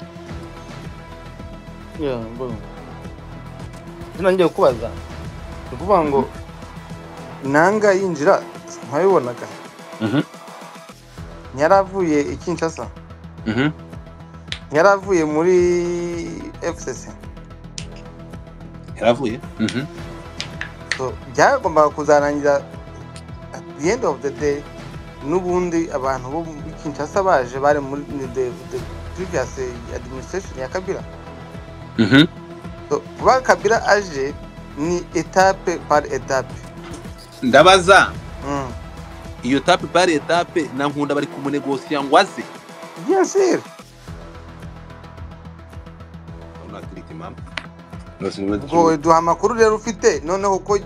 mbona ngiye kubaza kuvuga ngo nanga yinjira ntayibonaga yaravuye Kinshasa, yaravuye muri FCC, yaravuye so byagomba kuzarangira at the end of the day. Nubundi abantu bo muri Kinshasa baje bari muri the previous administration ya Kabila. So kuba Kabila aje ni etape par etape. Ndabaza iyo etape par etape na Nkunda bari kumunegosiya ngo aze? Bien sûr. Ngo duha amakuru rero ufite noneho ko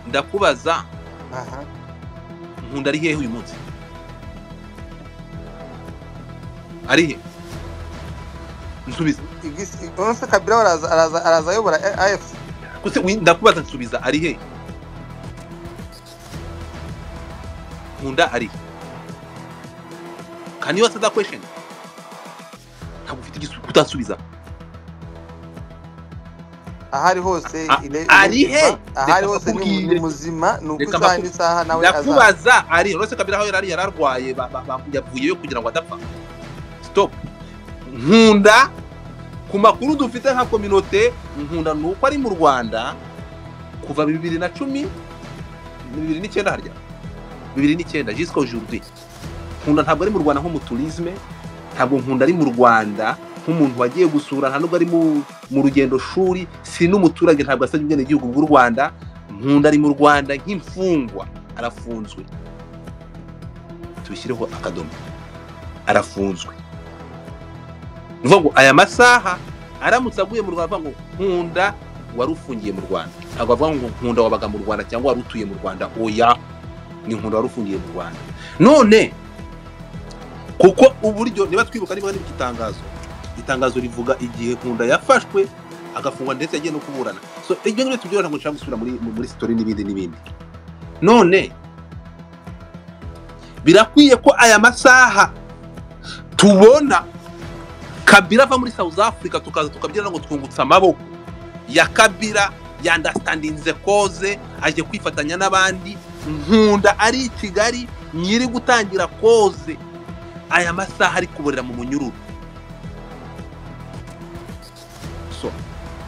ndakubaza Nkunda ari hehe uyu munsi? Ari he? Nsubiza. Onse Kabila araza yobora AFC. Kuse ndakubaza nsubiza, ari he? Nkunda ari. Can you answer that question? Ntabwo ufite igisubizo utasubiza. Ahari hose ari he? Ahari hose ni muzima nukusaha n'isaha nawe aza. Ndakubaza ari rose Kabila aho yararwaye yavuyeyo kugira ngo adapfa. Stop. Nkunda ku makuru dufite nka communauté, Nkunda nuko ari mu Rwanda kuva 2010 2009 harya 2009 jusqu'à aujourd'hui. Nkunda ntabwo ari mu Rwanda nko mu tourisme, ntabwo Nkunda ari mu Rwanda nk'umuntu wagiye gusura, nta nubwo ari mu rugendo shuri, si n'umuturage, ntabwo asabye ubwene igihugu bw'u Rwanda. Nkunda ari mu Rwanda nk'imfungwa, arafunzwe, tubishyireho akadomo, arafunzwe. Nuvuga ngo aya masaha aramutse aguye mu Rwanda ngo Nkunda wari ufungiye mu Rwanda, ntabwo avuga ngo Nkunda wabaga mu Rwanda cyangwa wari utuye mu Rwanda, oya, ni Nkunda wari ufungiye mu Rwanda. None kuko uburyo niba twibuka niba itangazo rivuga igihe Nkunda yafashwe agafungwa ndetse yagiye no kuburana. So ibyo ngibyo tubyora ngo nshaka gusubira muri story n'ibindi. None birakwiye ko aya masaha tubona Kabila ava muri South Africa tukaza tukabyina ngo twungutsa amaboko ya Kabila ya understanding the cause, aje kwifatanya n'abandi. Nkunda ari Kigali nyiri gutangira cause, aya masaha ari kuborera mu munyururu. So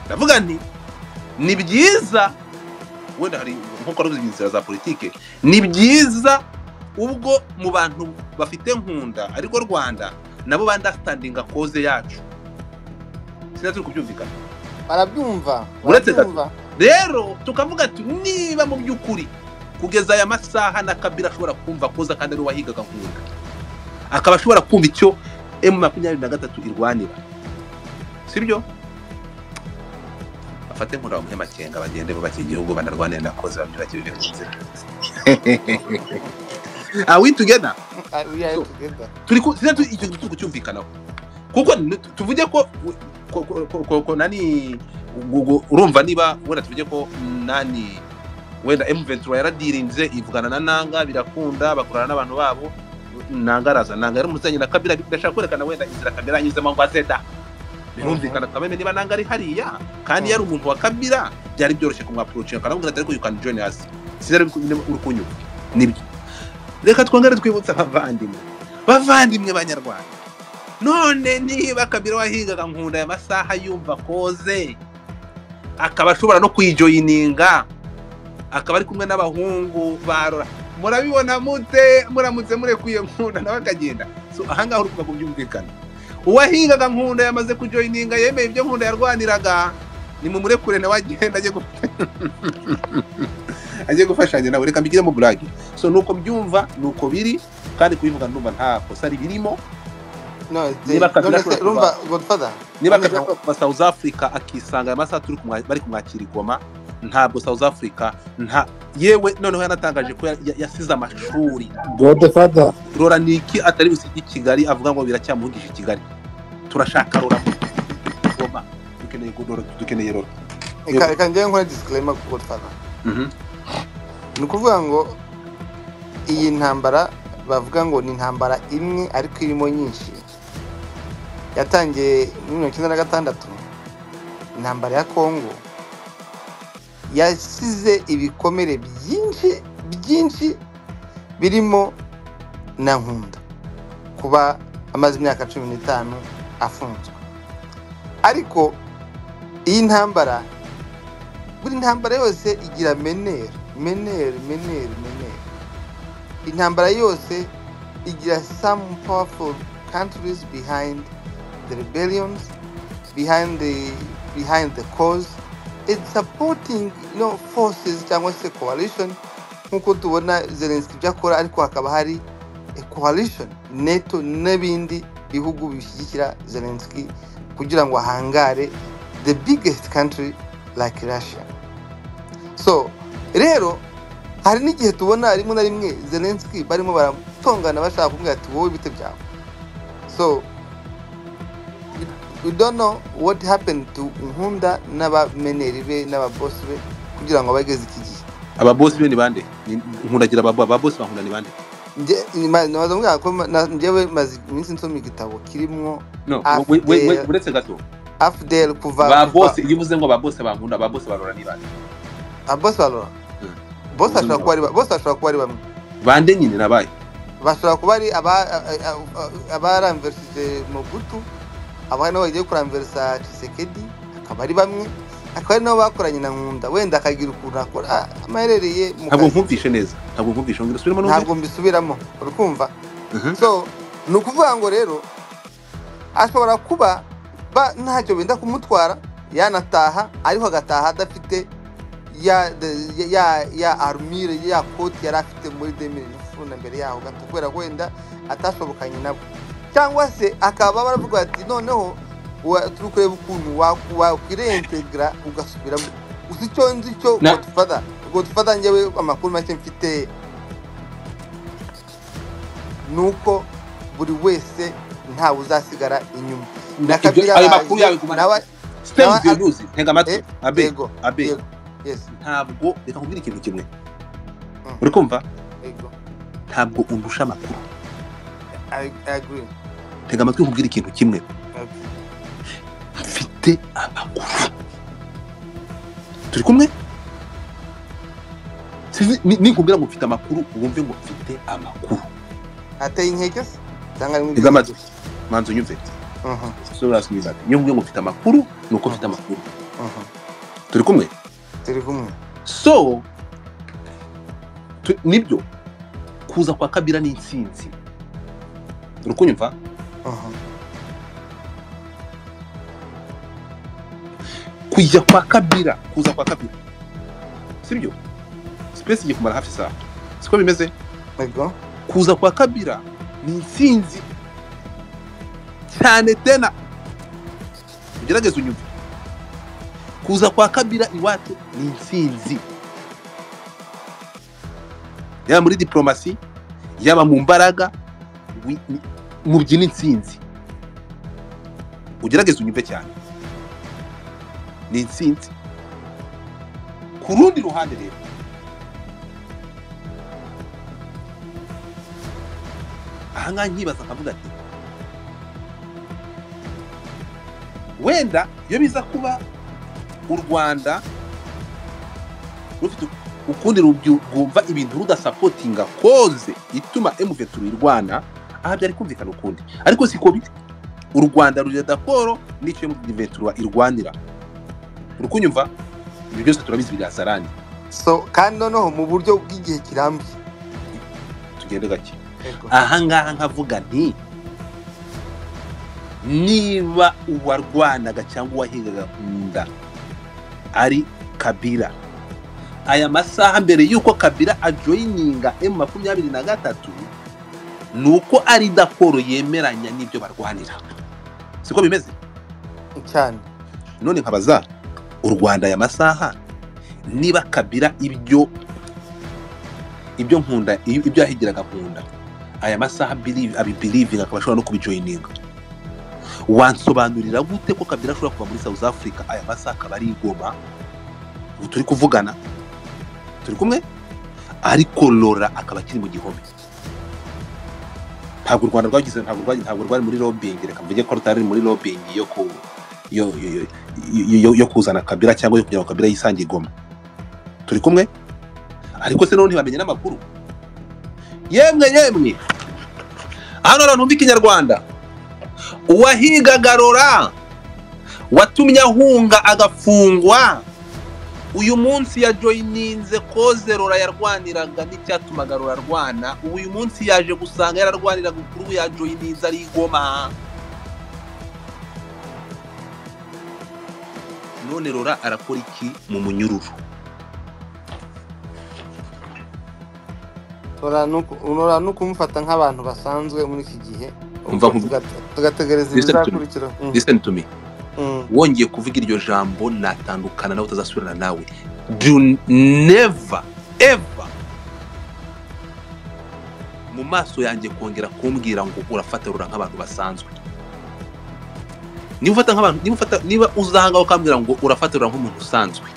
ndavuga ni byiza wenda hari nkuko ruzi inzira za politike ni byiza ubwo mu bantu bafite nkunda ariko Rwanda nabo bandastandinga cause yacu sinaturi kubyumvikana barabyumva rero tukavuga ati niba mu by'ukuri kugeza aya masaha na Kabila ashobora kumva koza kandi ari wahigaga nkunda akaba ashobora kumva icyo M23 irwanira sibyo bafate nkura mu hemakenga bagende bubake igihugu banarwanira na koza babyubake bivunze are we together turi icyo gituko cyumvikanaho kuko tuvuge ko nani urumva niba wenda tuvuge ko nani wenda M23 yaradirinze ivugana na Nanga birakunda bakorana n'abantu babo Nanga rero muzanye na Kabila bidashaka kwerekana wenda inzira Kabila anyuzemo ngo azeda birumvikana kabeme niba Nanga ari hariya kandi yari umuntu wa Kabila byari byoroshye kumwaproachinga kandi ngo atari ko you can join us sizere urukunyuka nibyo reka twongere twibutsa bavandimwe banyarwanda none niba Kabila wahigaga nkunda ya masaha yumva koze akaba ashobora no kwijoyininga akaba ari kumwe n'abahungu barora murabibona muramutse murekuye nkunda nawe akagenda so ahangaho uri kuvuga byumvikana uwahigaga nkunda yamaze kujoyininga yemeye ibyo nkunda yarwaniraga ni mu murekure nawe agenda aje gufashanya nawe reka mbigire mu brag so nuko byumva nuko biri kandi kubivuga ndumva nta kosa ribirimo niba Godfather niba Kabila South Africa akisanga amasaha turi bari kumwakira igoma ntabwo South Africa yewe noneho yanatangaje ko yasize amashuri Godfather Rora niki atari busigi Kigali avuga ngo biracyamuhungisha Kigali turashaka Rora goma dukeneye Rora reka njye nkora disclaimer ku Godfather ni ukuvuga ngo iyi ntambara bavuga ngo ni intambara imwe ariko irimo nyinshi yatangiye muri 1996 intambara ya Kongo yasize ibikomere byinshi birimo na nkunda kuba amaze imyaka 15 afunzwe ariko iyi ntambara buri ntambara yose igira menere intambara yose igira some powerful countries behind the rebellions, behind the cause. It's supporting forces cyangwa se coalition nkuko tubona Zelensky byakora ariko hakaba hari a coalition NATO n'ebindi bihugu bishyigikira Zelensky kugira ngo ahangare the biggest country like Russia. So rero hari n'igihe tubona rimwe na rimwe Zelensky barimo baratongana bashaka kumwe ati wowe bite byawe. So we don't know what happened to Nkunda n'abameneri be n'ababoss be kugira ngo bageze iki gihe. Ababoss be ni bande? Nkundagira ababoss bankunda ni bande? Nabaza ko njyewe mazi iminsi nsoma igitabo kirimo uretse gato Afdel kuva ababoss yivuze ngo ababoss bankunda ababoss barora ni bande? Ababoss barora boss ashobora kuba ari bamwe bande nyine nabaye bashobora kuba ari abaramversite Mobutu abana nabo bagiye kuramversa Tshisekedi akaba ari bamwe akaba ari nabo bakoranye na Nkunda wenda akagira ukuntu akora amaherereye mu ntabwo nkumvishe neza ntabwo nkumvishe ngo subiramo ntabwo mbisubiramo urukumva so nukuvuga ngo rero ashobora kuba ntacyo benda kumutwara yanataha ariko agataha adafite ya armure ya koti yari afite muri 2010 mbere yaho gato kubera wenda atashobokanye nabo cyangwa se akaba baravuga ati noneho turi kureba ukuntu wakwireintegra ugasubiramo usicyo nzi cyo Godfather njyewe amakuru make mfite nuko buri wese ntawe uzasigara inyuma nakabira ayo makuru yawe kumana stems you lose ntega matwi abe yes ntabwo reka nkubwire ikintu kimwe uri kumva ntabwo undusha amakuru I agree ntega matwi nkubwire ikintu kimwe mfite amakuru turi kumwe ni nkubwira ngo mfite amakuru wumve ngo mfite amakuru ateye inkeke cyangwa ari ntega matwi manzo nyumve so rasmiza nyumve ngo mfite amakuru nuko mfite amakuru turi kumwe so nibyo kuza kwa Kabila ni intsinzi urukunyumva kujya kwa Kabila kuza kwa Kabila sibyo space igiye kumara hafi saa siko bimeze ego kuza kwa Kabila ni intsinzi cyane tena ugerageze unyumve kuza kwa Kabila iwacu ni intsinzi yaba muri diplomasi yaba mu mbaraga mu byina intsinzi ugerageze unyumve cyane ni intsinzi ku rundi ruhande rero ahangaha nkibaza nkavuga ati wenda iyo biza kuba u Rwanda rufite ukundi rwumva ibintu rudasapotinga koze ituma M23 irwana aha byari kumvikana ukundi ariko siko bite u Rwanda ruje d'accord n'icyo M23 irwanira urukunyumva ibyo byose turabizi bigasarani so kandi noneho mu buryo bw'igihe kirambye tugende gake aha ngaha nkavuga nti niba uwarwanaga cyangwa uwahigaga kunda ari Kabila aya masaha mbere yuko Kabila ajoininga M23 nuko ari dakoro yemeranya n'ibyo barwanira siko bimeze cyane none nkabaza u Rwanda aya masaha niba Kabila ibyo nkunda ibyo yahigiraga kunda aya masaha believing akabashobora no kubijoininga wansobanurira gute ko Kabila ashobora kuva muri South Africa aya masaha akaba ari Goma turi kuvugana turi kumwe ariko Lora akaba kiri mu gihome ntabwo u Rwanda rwagize ntabwo rwari muri lobbying reka mvuge ko rutari muri lobbying yo kuzana Kabila cyangwa yo kugira ngo Kabila yisange Goma turi kumwe ariko se none ntibamenye n'amakuru yemwe hano rantumva ikinyarwanda uwahigaga Lora watumye ahunga agafungwa uyu munsi ya joininze koze Lora yarwaniraga n'icyatumaga Lora arwana uyu munsi yaje gusanga yararwaniraga kuri ya joininze ari Goma none Lora arakora iki mu munyururu Lora nuko umufata nk'abantu basanzwe muri iki gihe umva tugategereza ibizakurikira listen to me wongeye kuvuga iryo jambo natandukana nawe utazasubirana nawe do never ever mu maso yanjye kongera kumbwira ngo urafata Lora nk'abantu basanzwe niba uzanga ukambwira ngo urafata Lora nk'umuntu usanzwe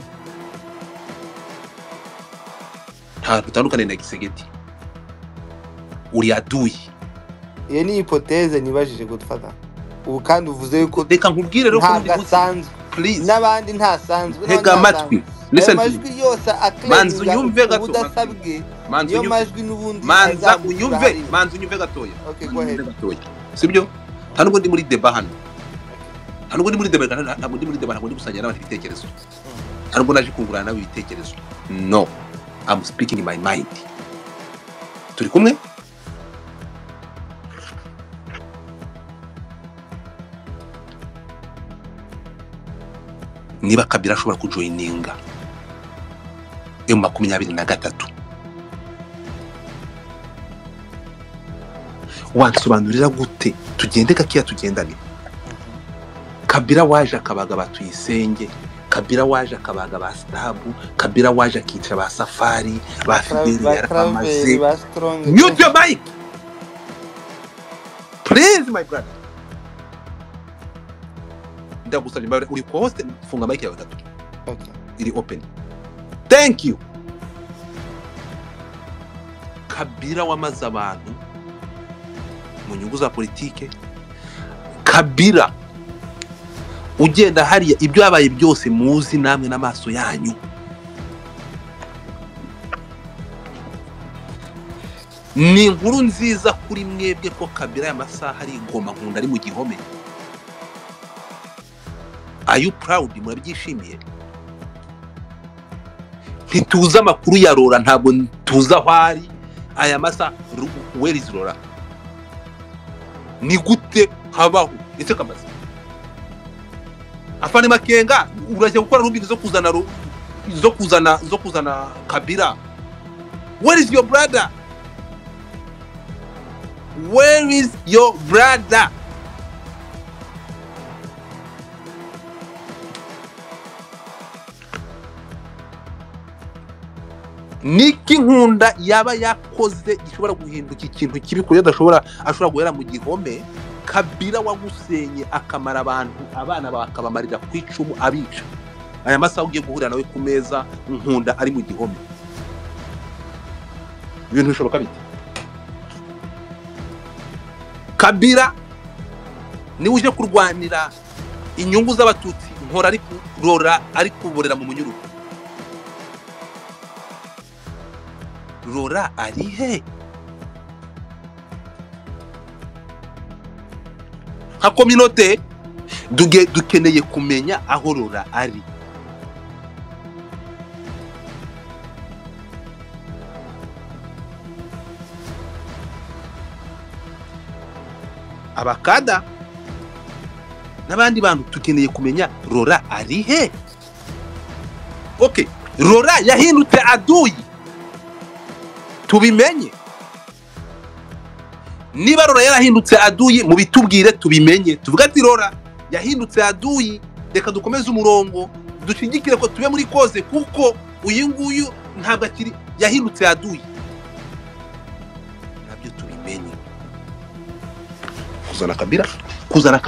nta bitandukane na Gisegeti uri aduyi iyo ni hypothèse nibajije gutfata ubu kandi uvuze yuko reka nkubwire rero ko gasanzwe please nabandi ntasanzwe hega amatwi listen majwi yose manzu nyumve gato udasabwe iyo majwi nubundi manza unyumve gatoya okay go ahead sibyo ntabwo ndi muri deba hano ntabwo ndi muri deba ntabwo ndi gusangira n'abandi ibitekerezo ntabwo naje kungurana nawe ibitekerezo no I'm speaking in my mind turi kumwe niba Kabila ashobora kujoininga M23 wansobanurira gute tugende kakiya tugendane Kabila waje akabaga batuyisenge Kabila waje akabaga ba Stabu Kabila waje akica ba Safari ba Fideli yaramaze mute your mic please my brother ndagusabye mbare uri ko host funga mic yawe gato okay iri open thank you Kabila wamaze abantu mu nyungu za politike Kabila ugenda hariya ibyo yabaye byose muzi namwe n'amaso yanyu ni inkuru nziza kuri mwebwe ko Kabila y'amasaha ari Goma nkunda ari mu gihome are you proud murabyishimiye ntituzi amakuru ya Rora, ntabwo tuzi aho ari aya masa. Where is Rora? Ni gute habaho ese kamaze afani Makenga urajya gukora rubiri zo kuzana Kabila? Where is your brother? Where is your brother? Niki Nkunda yaba yakoze gishobora guhinduka ikintu kibi kuri ashobora guhera mu gihome? Kabila wagusenye akamara abantu, abana bakabamarira kwicumu abica. Aya masaha ugiye guhurira nawe ku meza Nkunda ari mu gihome, ibintu bishoboka bite? Kabila ni uje kurwanira inyungu z'abatutsi, nkora ari Rora ari kuborera mu munyururu. Rora ari he? Nka communauté dukeneye kumenya aho Rora ari. Abakada n'abandi bantu tukeneye kumenya Rora ari he? Okay, Rora yahindutse aduyi, tubimenye. Niba Rora yarahindutse aduyi mu bitubwire tubimenye, tuvuga ati Rora yahindutse aduyi, reka dukomeze umurongo dushigikire ko tube muri koze, kuko uyu nguyu ntabwo akiri yahindutse aduyi. Nabyo tubimenye. Kuzana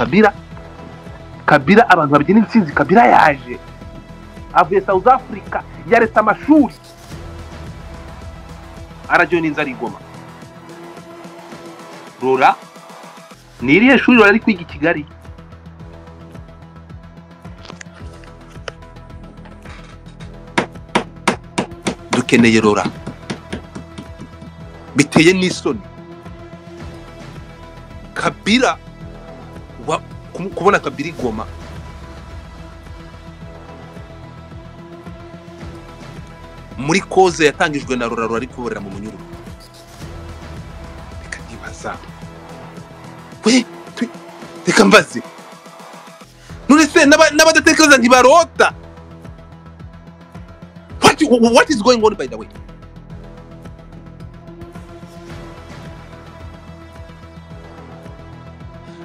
Kabila abantu babyina intsinzi. Kabila yaje avuye South Africa, yaretse amashuri arajoina inzara igoma. Rora ni irihe shuri Rora ari kwiga i Kigali? Dukeneye Rora, biteye n'isoni. Kabila kubona Kabila igoma, muri koze yatangijwe na Rora ari kuborera mu munyururu. Reka ndibaza, reka mbaze, none se n'abadatekereza ntibarota? What is going on by the way?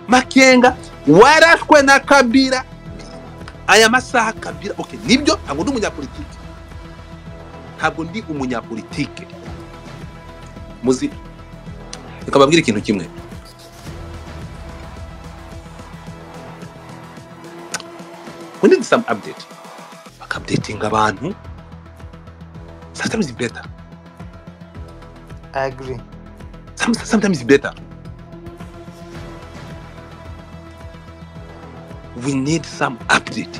Makenga warashwe na Kabila aya masaha. Kabila okay, nibyo ntabwo ndi umunyapolitike, muzi. Reka babwire ikintu kimwe, we need some update. Updating abantu sometimes is better. I agree. Sometimes is better. We need some update.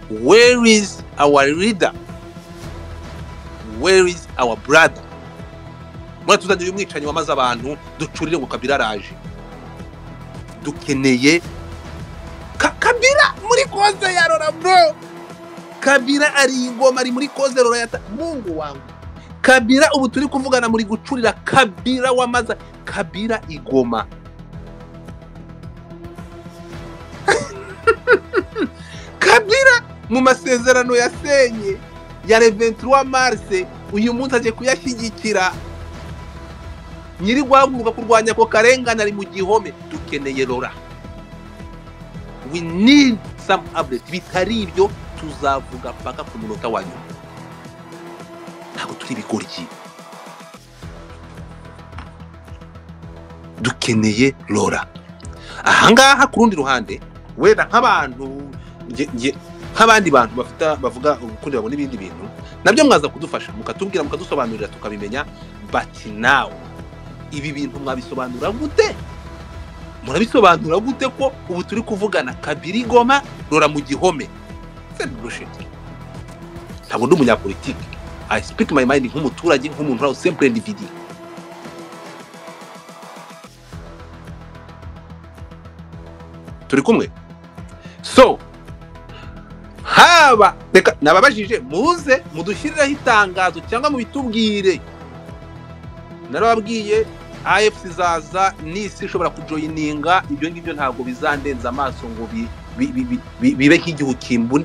Where is our leader? Where is our brother? Mwana tuzanira umwicanyi wamaze abantu ducurire ngo Kabila araje. Dukeneye Kabila muri koze ya Rora bro. Kabila ari ingoma, ari muri koze Rora yata. Mungu wangu, Kabila ubu turi kuvugana muri gucurira Kabila wamaze. Kabila igoma. Kabila mu masezerano yasenye ya 23 Mars uyu munsi aje kuyashyigikira. Nyiri guhaguruka kurwanya ko karengana ari mu gihome. Dukeneye Rora. We need some updates. Bitari ibyo tuzavuga paka ku munota wanyu. Ntabwo turi bigoryi. Dukeneye Rora. Ahangaha ku rundi ruhande wenda nk'abantu nk'abandi bantu bavuga ukundi babona ibindi bintu, nabyo mwaza kudufasha mukatubwira mukadusobanurira tukabimenya. But now ibi bintu mwabisobanura gute? Murabisobanura gute ko ubu turi kuvugana Kabila igoma Rora mu gihome? Ntabwo ndi umunyapolitike. I speak my mind nk'umuturage, nk'umuntu uraho simple individu. Turi kumwe? So yaba reka nababajije muze mudushyiriraho itangazo cyangwa mubitubwire. Narababwiye AFC zaza n'isi ishobora kujoyininga, ibyo ngibyo ntabwo bizandenza amaso ngo bibe nk'igihu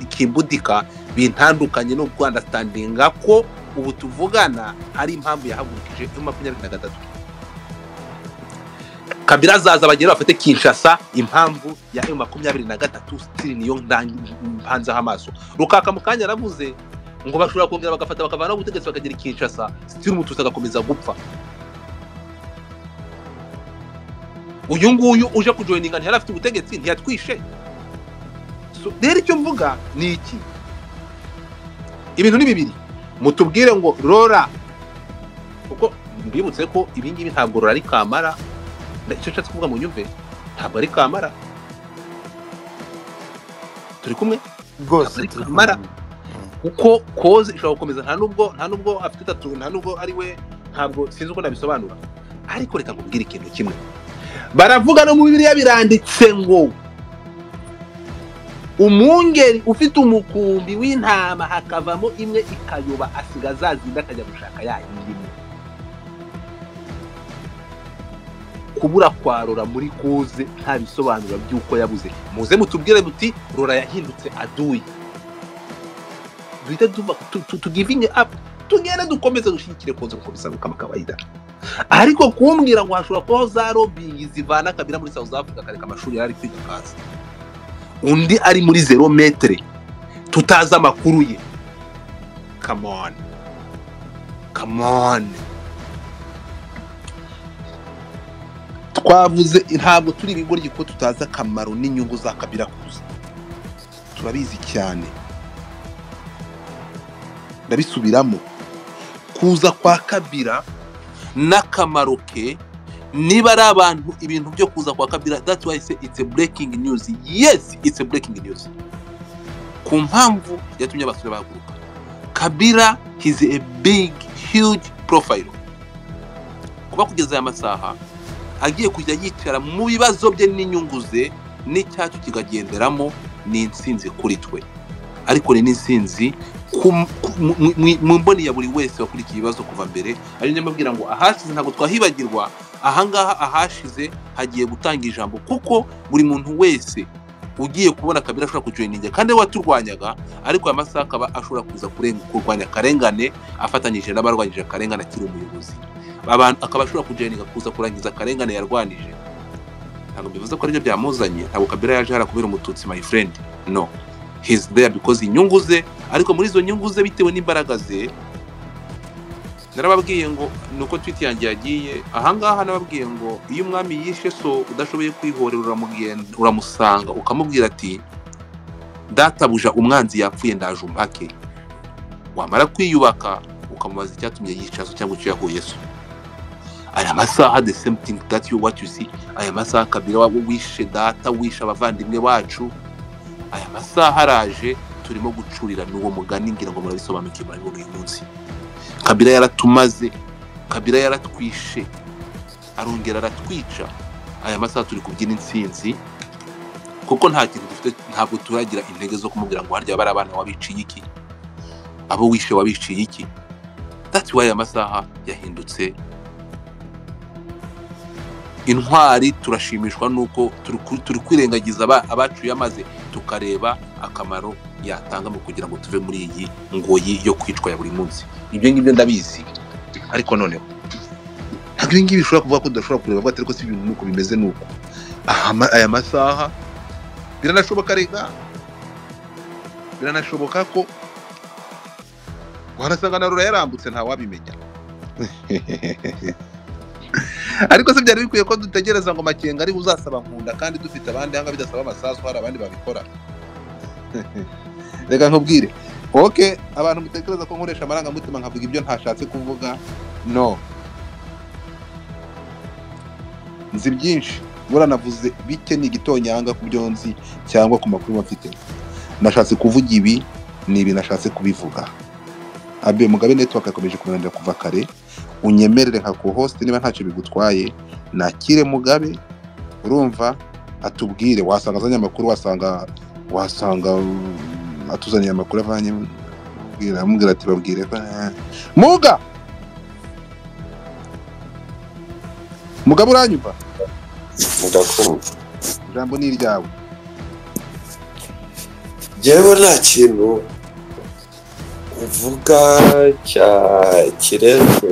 kimbudika bintandukanye no kwandastandinga ko ubu tuvugana ari impamvu yahagurukije M23. Kabila zaza bagera bafite Kinshasa, impamvu ya M23 stili niyo mpanza amaso. Rukaka mukanya aravuze ngo bashobora kongera bagafata bakavana ubutegetsi bakagera Kinshasa, stili umutusi agakomeza gupfa. Uyu nguyu uje kujoininga ntiyarafite ubutegetsi, ntiyatwishe. So rero icyo mvuga ni iki? Ibintu ni bibiri. Mutubwire ngo Rora, kuko mbibutse ko ibingibi ntabwo Rora ari Kamara. Icyo nshatse kuvuga mu nyumve, ntabwo ari Kamara. Turi kumwe rwose Kamara, kuko koze ishobora gukomeza nta nubwo afite tatu, nta nubwo ari we, ntabwo sinzi uko nabisobanura. Ariko reka nkubwire ikintu kimwe. Baravuga no mu Bibiliya biranditse ngo umungeri ufite umukumbi w'intama hakavamo imwe ikayoba, asiga zazinda akajya gushaka yayindi. Kubura kwa Rora muri koze nta bisobanura by'uko yabuze. Muze mutubwire muti Rora yahindutse aduyi. Duhita to giving up, tugenda dukomeze gushikire koze gukomeza kama kawaida. Ariko kumbwira ngo hashobora kubaho za lobbying zivana Kabila muri South Africa kareka amashuri yari kwiga kazi, undi ari muri 0 metre tutaza amakuru ye. Come on. Twavuze ntabwo turi ibigoryi ko tutaza akamaro n'inyungu za Kabila kuza. Turabizi cyane. Ndabisubiramo. Kuza kwa Kabila n'akamaro ke, niba ari abantu ibintu byo kuza kwa Kabila, that's why I say it's a breaking news. Yes, it's a breaking news. Ku mpamvu yatumye abasore bahaguruka. Kabila is a big huge profile. Kuba kugeza aya masaha agiye kujya yicara mu bibazo bye n'inyungu ze n'icyacu kigagenderamo, ni insinzi kuri twe. Ariko ni insinzi mu mboni ya buri wese wakurikiye ibibazo kuva mbere. Ari njye mbabwira ngo ahashize ntabwo twahibagirwa, ahangaha ahashize hagiye gutanga ijambo, kuko buri muntu wese ugiye kubona Kabila ashobora kujoininga kandi waturwanyaga, ariko amasaha akaba ashobora kuza kurwanya karengane afatanyije n'abarwanyije karengane akiri umuyobozi. Abantu akaba ashobora kujoininga kuza kurangiza karengane yarwanije. Ntabwo bivuze ko aribyo byamuzanye. Ntabwo Kabila yaje hara kubera umututsi, my friend. No, he's there because inyungu ze, ariko muri izo nyungu ze bitewe n'imbaraga ze. Narababwiye ngo nuko tweet yanjye yagiye ahangaha, nababwiye ngo iyo umwami yishe so udashoboye kwihorera uramusanga ukamubwira ati databuja umwanzi yapfuye ndaje umpake. Wamara kwiyubaka ukamubaza icyatumye yicazo cyangwa icyo yahuye so. Aya masaha the same thing that what you see. Aya masaha Kabila wishe data, wishe abavandimwe bacu. Aya masaha araje turimo gucurira n'uwo mugani, ngira ngo murabisobanukiye muri uyu munsi. Kabila yaratumaze, Kabila yaratwishe, arongera aratwica. Aya masaha turi kubyina insinzi, kuko nta kintu dufite, ntabwo turagira intege zo kumubwira ngo harya bari abana wabiciye iki, abo wishe wabiciye iki. That's why aya masaha yahindutse intwari. Turashimishwa nuko turi kwirengagiza abacu yamaze, tukareba akamaro yatanga mu kugira ngo tuve muri iyi ngoyi yo kwicwa ya buri munsi. Ibyo ngibyo ndabizi, ariko noneho ntabwo ibingibi bishobora kuvuga ko tudashobora kureba batari ko si ibintu nuko bimeze nuko. Aya masaha biranashoboka rega, biranashoboka ko warasanga na Rora yarambutse nta wabimenya. Ariko se byari bikwiye ko dutegereza ngo Makenga ari uzasaba nkunda kandi dufite abandi hanga bidasaba amasasu, hari abandi babikora. Reka nkubwire, okay, abantu mutekereza ko nkoresha amarangamutima nkavuga ibyo ntashatse kuvuga. No, nzi byinshi, buranavuze bike ni igitonyanga ku byo nzi cyangwa ku makuru mfite. Nashatse kuvuga ibi, ni ibi nashatse kubivuga. Abe Mugabe network akomeje kunanira kuva kare. Unyemerere nka co-host niba ntacyo bigutwaye, nakire Mugabe, urumva atubwire. Wasanga azanye amakuru, wasanga atuzaniye amakuru avanye amubwira ati babwire ko Muga Mugabo uranyumva ndakumva ijambo ni iryawe jewe nta kintu uvuga cya kirenze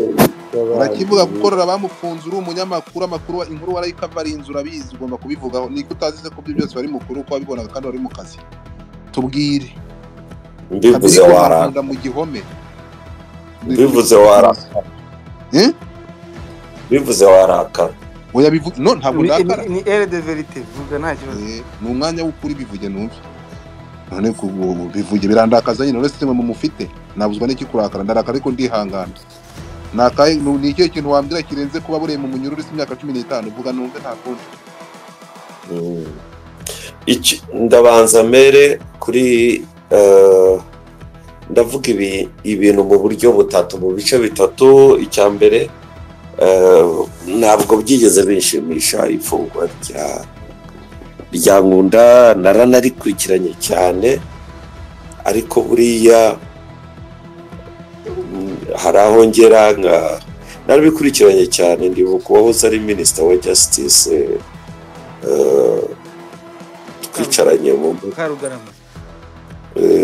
urakivuga gukorera bamufunze uri umunyamakuru amakuru inkuru warayikavarinze urabizi ugomba kubivugaho niko utazize ko byo byose bari mukuru ko wabibonaga kandi wari mu kazi tubwire mbivuze waraka mu gihome bivuze waraka bivuze waraka oya bivuga no ntabwo ndakara ni air de vérité vuga nta kibazo ni umwanya w'ukuri bivuge numve none bivuge birandakaza nyine none sistema mufite nabuzwa n'iki kurakara ndarakara ariko ndihangana nakaye ni icyo kintu wambira kirenze kuba bureye mu munyururu imyaka 15 vuga numve nta kundi ndabanza mere kuri ndavuga ibintu mu buryo butatu mu bice bitatu icya mbere ntabwo byigeze bishimisha ifungwa rya Nkunda naranarikurikiranye cyane ariko buriya hari aho ngera narabikurikiranye cyane ndibuka wahoze ari minisita wa justice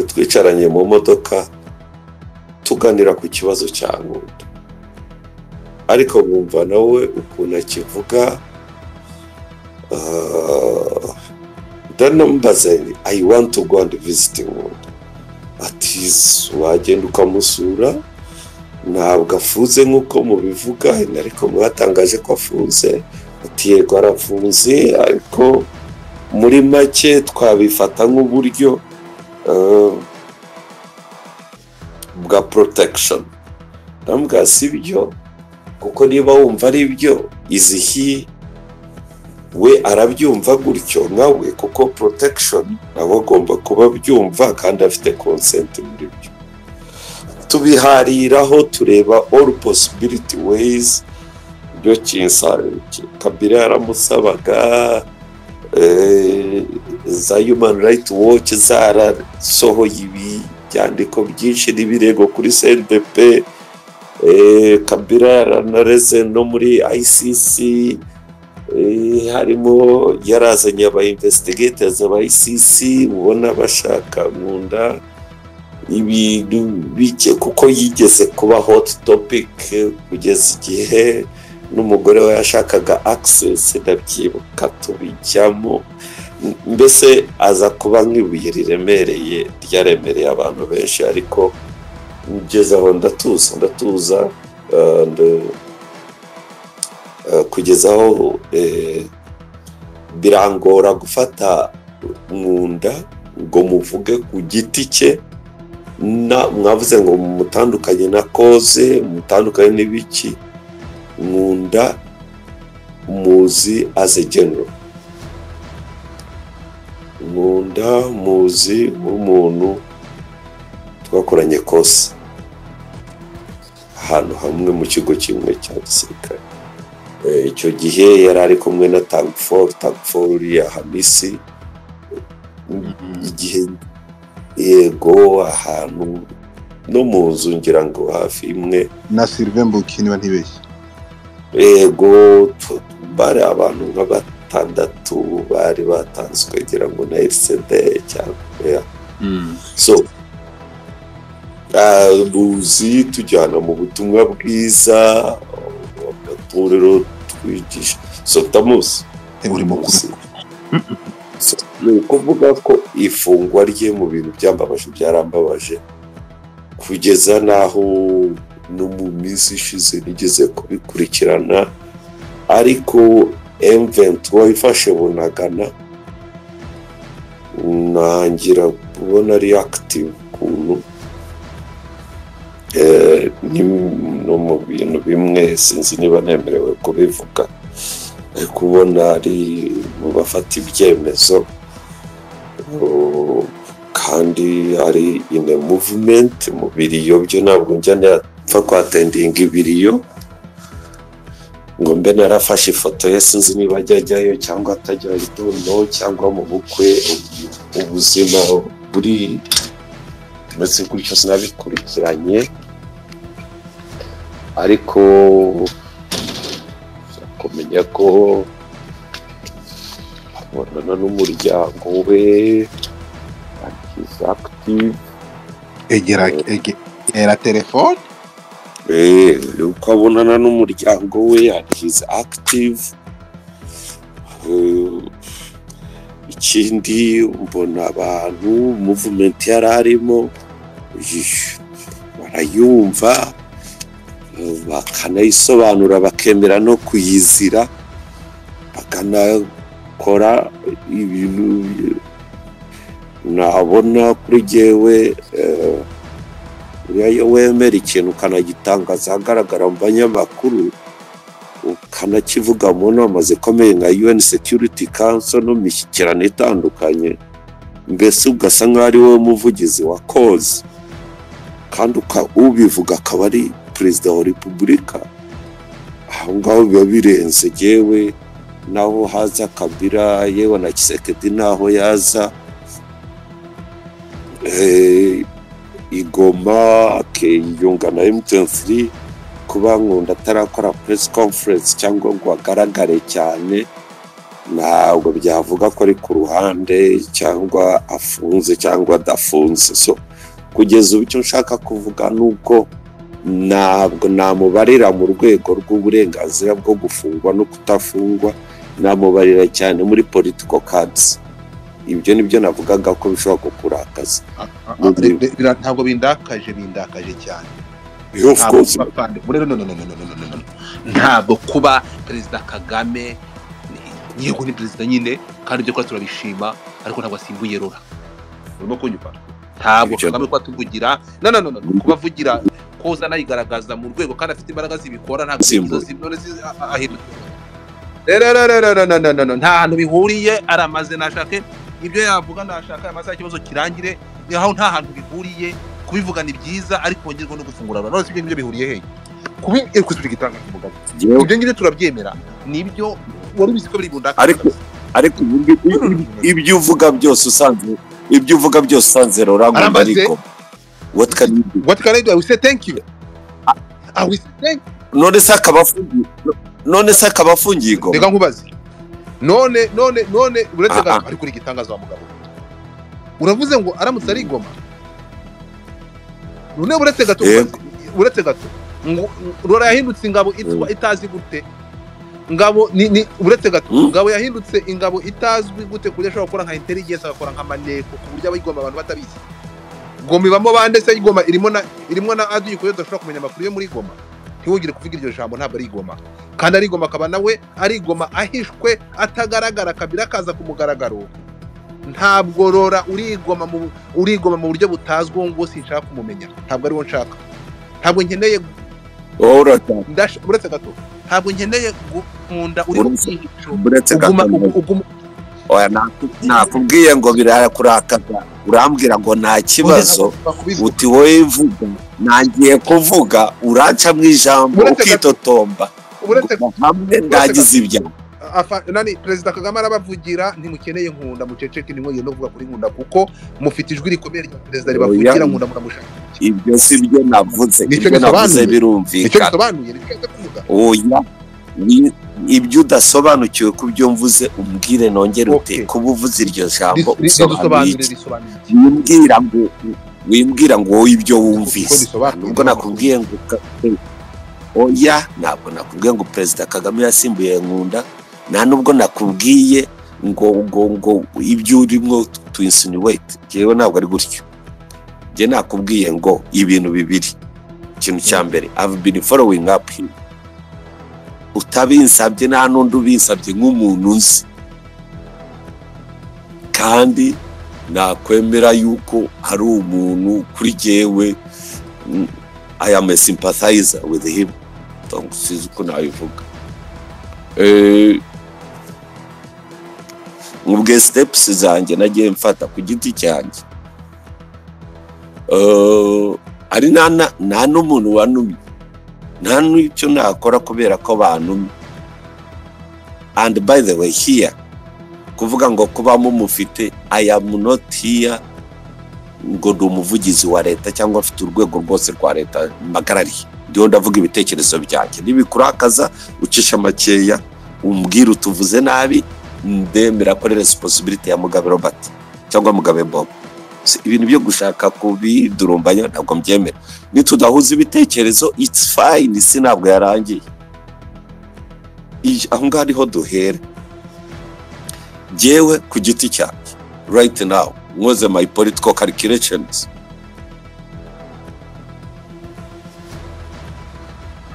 twicaranye mu modoka tuganira ku kibazo cya Nkunda ariko bumva nawe ukuntu akivuga ndanambaza I want to go and visit Nkunda ati wagenda ukamusura ntabwo afunze nk'uko mubivuga ariko mwatangaje ko afunze ati yego arafunze ariko muri make twabifata nk'uburyo bwa protection ndambwa si byo kuko niba wumva ari byo izihi we arabyumva gutyo nkawe kuko protection abo agomba kuba byumva kandi afite consent muri byo tubihariraho tureba all possibility ways byo Kabila yaramusabaga za Human Rights Watch zarasohoye ibyandiko byinshi n'ibirego kuri CNDP Kabila yaranareze no muri ICC harimo yarazanye aba investigators aba ICC ubona bashaka Nkunda ibintu bike kuko yigeze kuba hot topic kugeza igihe n'umugore we yashakaga access ndabyibuka tubijyamo mbese aza kuba nk'ibuye riremereye ryaremereye abantu benshi ariko ngeze aho ndatuza kugeza aho birangora gufata Nkunda ngo muvuge ku giti cye mwavuze ngo mutandukanye na koze mutandukanye n'ibiki Nkunda muzi as a general Nkunda muzi nk'umuntu twakoranye kose ahantu hamwe mu kigo kimwe cya gisirikare icyo gihe yari ari kumwe na Tagfor uriya Hamisi igihe yego ahantu no mu nzu ngira ngo hafi imwe na Sylvain Mbuki niba ntibeshye yego bari abantu nk'abatandatu bari batanzwe ngira ngo na RCD cyangwa so buzi tujyana mu butumwa bwiza amatorero twigisha so tamusi uri mukuru ni ukuvuga ko ifungwa rye mu bintu byambabaje byarambabaje kugeza naho no mu minsi ishize nigeze kubikurikirana ariko M23 ifashe Bunagana nangira kubona ari active kuntu no mu bintu bimwe sinzi niba nemerewe kubivuga kubona ari mu bafata ibyemezo kandi ari in a movement mu biriyo byo ntabwo njya napfa kwatendinga ibiriyo ngo mbe narafashe ifoto ye sinzi niba ajyayo cyangwa atajyayo cyangwa mu bukwe ubuzima buri bimeze gutyo sinabikurikiranye ariko kumenya ko abonana n'umuryango we is active egera telefone uko abonana n'umuryango we is active. Ikindi mbona abantu movement yari arimo barayumva bakanayisobanura bakemera no kuyizira bakanakora ibintu nabona kuri jyewe iyo wemera ikintu ukanagitangaza ahagaragara mu banyamakuru ukanakivuga mu nama zikomeye nka UN Security Council no mishyikirano itandukanye, mbese ugasa nk'aho ari wowe muvugizi wa cause kandi ubivuga akaba ari perezida wa repubulika, aho ngaho biba birenze. Jyewe naho haza Kabila yewe na Tshisekedi naho yaza Igoma akiyunga na M23 kuba nkunda atarakora press conference cyangwa ngo agaragare cyane ntabwo byavuga ko ari ku ruhande cyangwa afunze cyangwa adafunze. So kugeza ubu icyo nshaka kuvuga nuko ntabwo namubarira mu rwego rw'uburenganzira bwo gufungwa no kutafungwa, namubarira cyane muri political cards. Ibyo nibyo navugaga ko bishobora kukurakaza. Ntabwo bindakaje cyane. Of course. Ntabwo kuba Perezida Kagame yego ni perezida nyine kandi ibyo kora turabishima ariko ntabwo asimbuye Rora. Urimo kunyumva? Ntabwo Kagame ko atuvugira kubavugira koza nayigaragaza mu rwego kandi afite imbaraga zibikora ntabwo none ahindutse. Nta hantu bihuriye aramaze nashake ibyo yavuga nashaka amasaha ikibazo kirangire aho nta hantu bihuriye. Kubivuga ni byiza ariko wongerwa no gufungura abantu none ibyo bihuriye he kubikuzura igitanga kumugabo ibyo ngire turabyemera nibyo wari ubizi ko biri bundaka ariko ibyo uvuga byose usanze Rora ngo ariko what can I do? I will say thank you. I will say thank you. none se akabafungiye ngo reka nkubaze none uretse gato ari kuri gitangaza wa mugabo uravuze ngo aramutse ari Igoma none uretse gato ngo Rora yahindutse ingabo itazi gute ngabo ni uretse gato ngabo yahindutse ingabo itazwi gute kuri ashobora gukora nka intelligence agakora nka maneko ku buryo abayigoma abantu batabizi Goma ibamo bande se Igoma irimo na adi ko yodashobora kumenya amakuru yo muri Goma ntiwugire kuvuga iryo jambo ntabwo ari Igoma kandi ari Igoma akaba nawe ari Igoma ahishwe atagaragara Kabila kaza ku mugaragaro ntabwo Rora urigoma mu buryo butazwo ngo sinshaka kumumenya ntabwo ari wo nshaka ntabwo nkeneye uretse gato ntabwo nkeneye gukunda uri mu oya nakubwiye ngo birakurakaza urambwira ngo nta kibazo uti wowe vuga nangiye kuvuga uranca mu ijambo ukitotomba hamwe ndagize ibya nani Perezida Kagame arabavugira ntimukeneye nkunda muceceke nimwe no kuvuga kuri nkunda kuko mufite ijwi rikomeye rya perezida ribavugira nkunda muramushaka ibyo si byo navuze birumvikana oya ibyo udasobanukiwe ku byo mvuze umbwire nongere ute kuba uvuze iryo jambo wimbwira ngo wowe ibyo wumvise nubwo nakubwiye ngo oya ntabwo nakubwiye ngo Perezida Kagame yasimbuye nkunda nta nubwo nakubwiye ngo ibyo urimo to insinuate jewe ntabwo ari gutyo je nakubwiye ngo ibintu bibiri ikintu cya mbere I've been following up him utabinsabye nta nundi ubinsabye nk'umuntu nzi kandi nakwemera yuko hari umuntu kuri jewe I am a sympathizer with him donc sizi ko nabivuga mubwe steps zanjye nagiye mfata ku giti cyanjye ari nta n'umuntu wanumye nta n'icyo nakora kubera ko bantumye and by the way here kuvuga ngo kuba mumufite I am not here ngo ndi umuvugizi wa leta cyangwa afite urwego rwose rwa leta mpagarariye, ndiho ndavuga ibitekerezo byanjye, nibikurakaza ucisha makeya umbwira utuvuze nabi, ndemera ko ari responsibility ya Mugabe Robert cyangwa Mugabe Bob. Ibintu byo gushaka kubidurumbanya ntabwo mbyemera. Nitudahuza ibitekerezo it's fine, isi ntabwo yarangiye. Aho ngaho niho duhera. Jewe ku giti cyanjye right now nkoze my political calculations,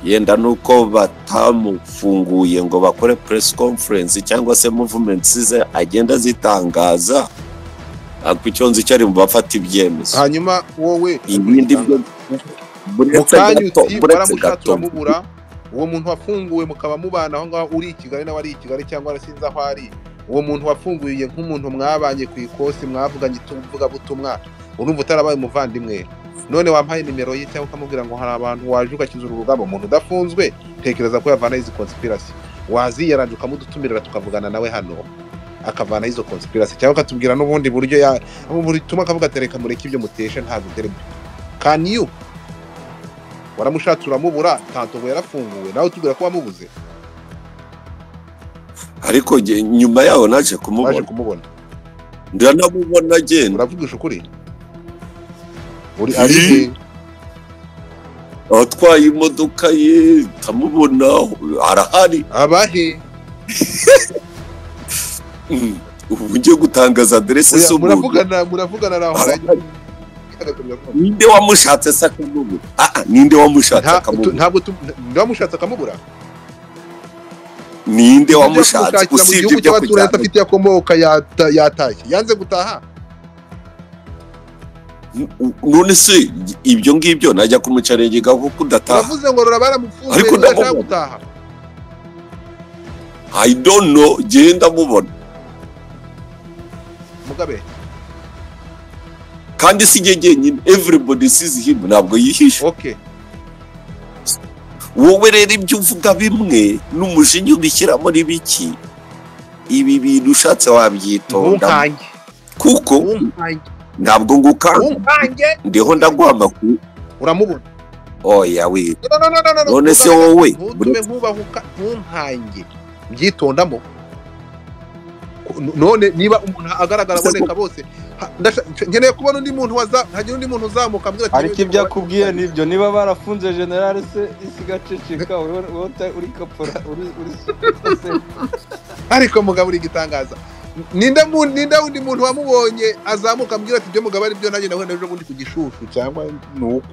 yenda nuko batamufunguye ngo bakore press conference cyangwa se movements ze agenda zitangaza, icyo nzi cyari mu bafata ibyemezo. hanyuma wowe ibindi byo mukanyuti baramushatse mubura, uwo muntu wafunguwe mukaba mubana aho ngaho, uri i Kigali nawe ari i Kigali cyangwa arasinza aho ari, uwo muntu wafunguye nk'umuntu mwabanye ku ikosi mwavuganye tuvuga butumwa, urumva utarabaye umuvandimwe, none wampaye nimero ye cyangwa ukamubwira ngo hari abantu waje ugakizura urugamba, umuntu udafunzwe tekereza ko yavana izi conspiracy, waziyaranje ukamudutumirira tukavugana nawe hano akavana izo conspiracy, cyangwa akatubwira n'ubundi buryo tuma akavuga atereka mureke ibyo mutesha ntabwo biterebe. Can you waramushatse uramubura tanto yarafunguwe nawe tubwira ko wamubuze? Ariko nyuma yaho naje kumubona, ndanamubona agenda. Uravugisha ukuri? Uri arihe? Atwaye imodoka ye tamubona arahari. Abahe? Ugiye gutangaza adresse se muravugana raho. Ninde wamushatse se akamubura? Ninde wamushatse akamubura? Ntabwo wamushatse akamubura. Ninde wamushatse usibye ibyo kujya afite yakomoka yatashye yanze gutaha? None se ibyo ngibyo najya kumucarengega kuko udataha. Uravuze ngo baramufunze ariko ndashaka gutaha. I don't know, genda mubona Mugabe kandi si nyine everybody sees him, ntabwo yihisha. Okay, wowe rero ibyo uvuga bimwe n'umujinya ubishyira muri biki, ibi bintu ushatse wabyitonda kuko ntabwo ngukange ndiho ndaguha amakuru. Uramubona? Oya we no. None se wowe ntutume nkubahuka ntunkange byitondamo. None niba umuntu agaragara aboneka bose, nkeneye kubona undi muntu hagira undi muntu uzamuka ambwira ati ariko ibyo akubwiye nibyo, niba barafunze general se isi gaceceka wowe uri kapora uri ariko Mugabo uri gitangaza. Ninde undi muntu wamubonye azamuka ambwira ati byo Mugabo ari byo nanjye nawe naje bundi kugishushu cyangwa nuko.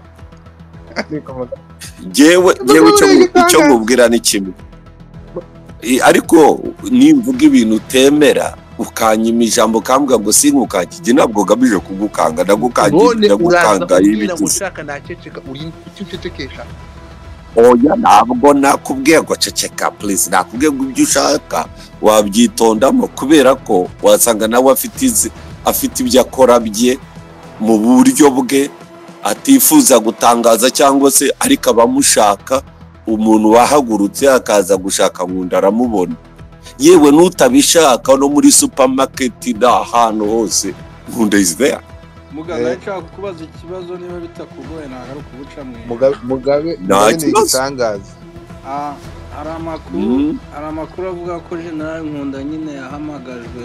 Jewe icyo mubwira ni kimwe, ariko nimvuga ibintu utemera ukanyima ijambo kambwa ngo sinkukakije, ntabwo gamije kugukanga, ndagukangira ndagukanga ibiti ushaka naceceka uri ucecekesha. Oya ntabwo nakubwiye ngo ceceka please, nakubwiye ngo ibyo ushaka wabyitondamo, kubera ko wasanga nawe afite ibyo akora bye mu buryo bwe atifuza gutangaza, cyangwa se ariko abamushaka umuntu wahagurutse akaza gushaka nkunda aramubona. Yewe nutabishaka no muri supermarket n'ahantu hose nkunda is there. Mugabe nshaka kubaza ikibazo niba bitakugoye nagaruka kubuca mwe. Mugabe ni igitangaza. Hari amakuru avuga ko General Nkunda nyine yahamagajwe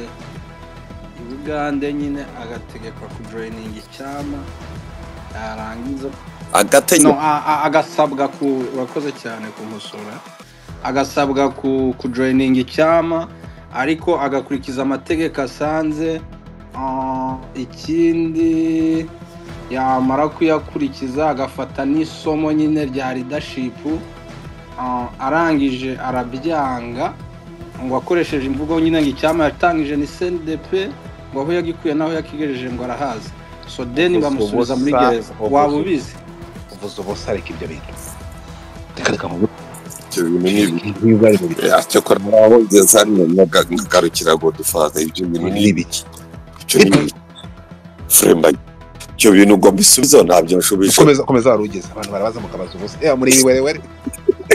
i Bugande nyine agategekwa kujoininga icyama, yarangiza agasabwa urakoze cyane kumusura, agasabwa kujoininga icyama ariko agakurikiza amategeko asanze. Ikindi yamara kuyakurikiza agafata n'isomo nyine rya leadership, arangije arabyanga ngo akoresheje imvugo nyine ngo icyama yatangije ni CNDP, ngo aho yagikuye naho yakigejeje ngo arahaza. So then bamusubiza muri gereza. Waba ubizi? Uvuze ubose ariko ibyo bintu reka mu cyo koranaho ngezanyo ngagarukira ngo dufaza ibyo bintu n'ibiki frema cyo bintu ngo bisubizo ntabyo nshubije. Komeza warugeze abantu barabaza mukabaza ubose muri were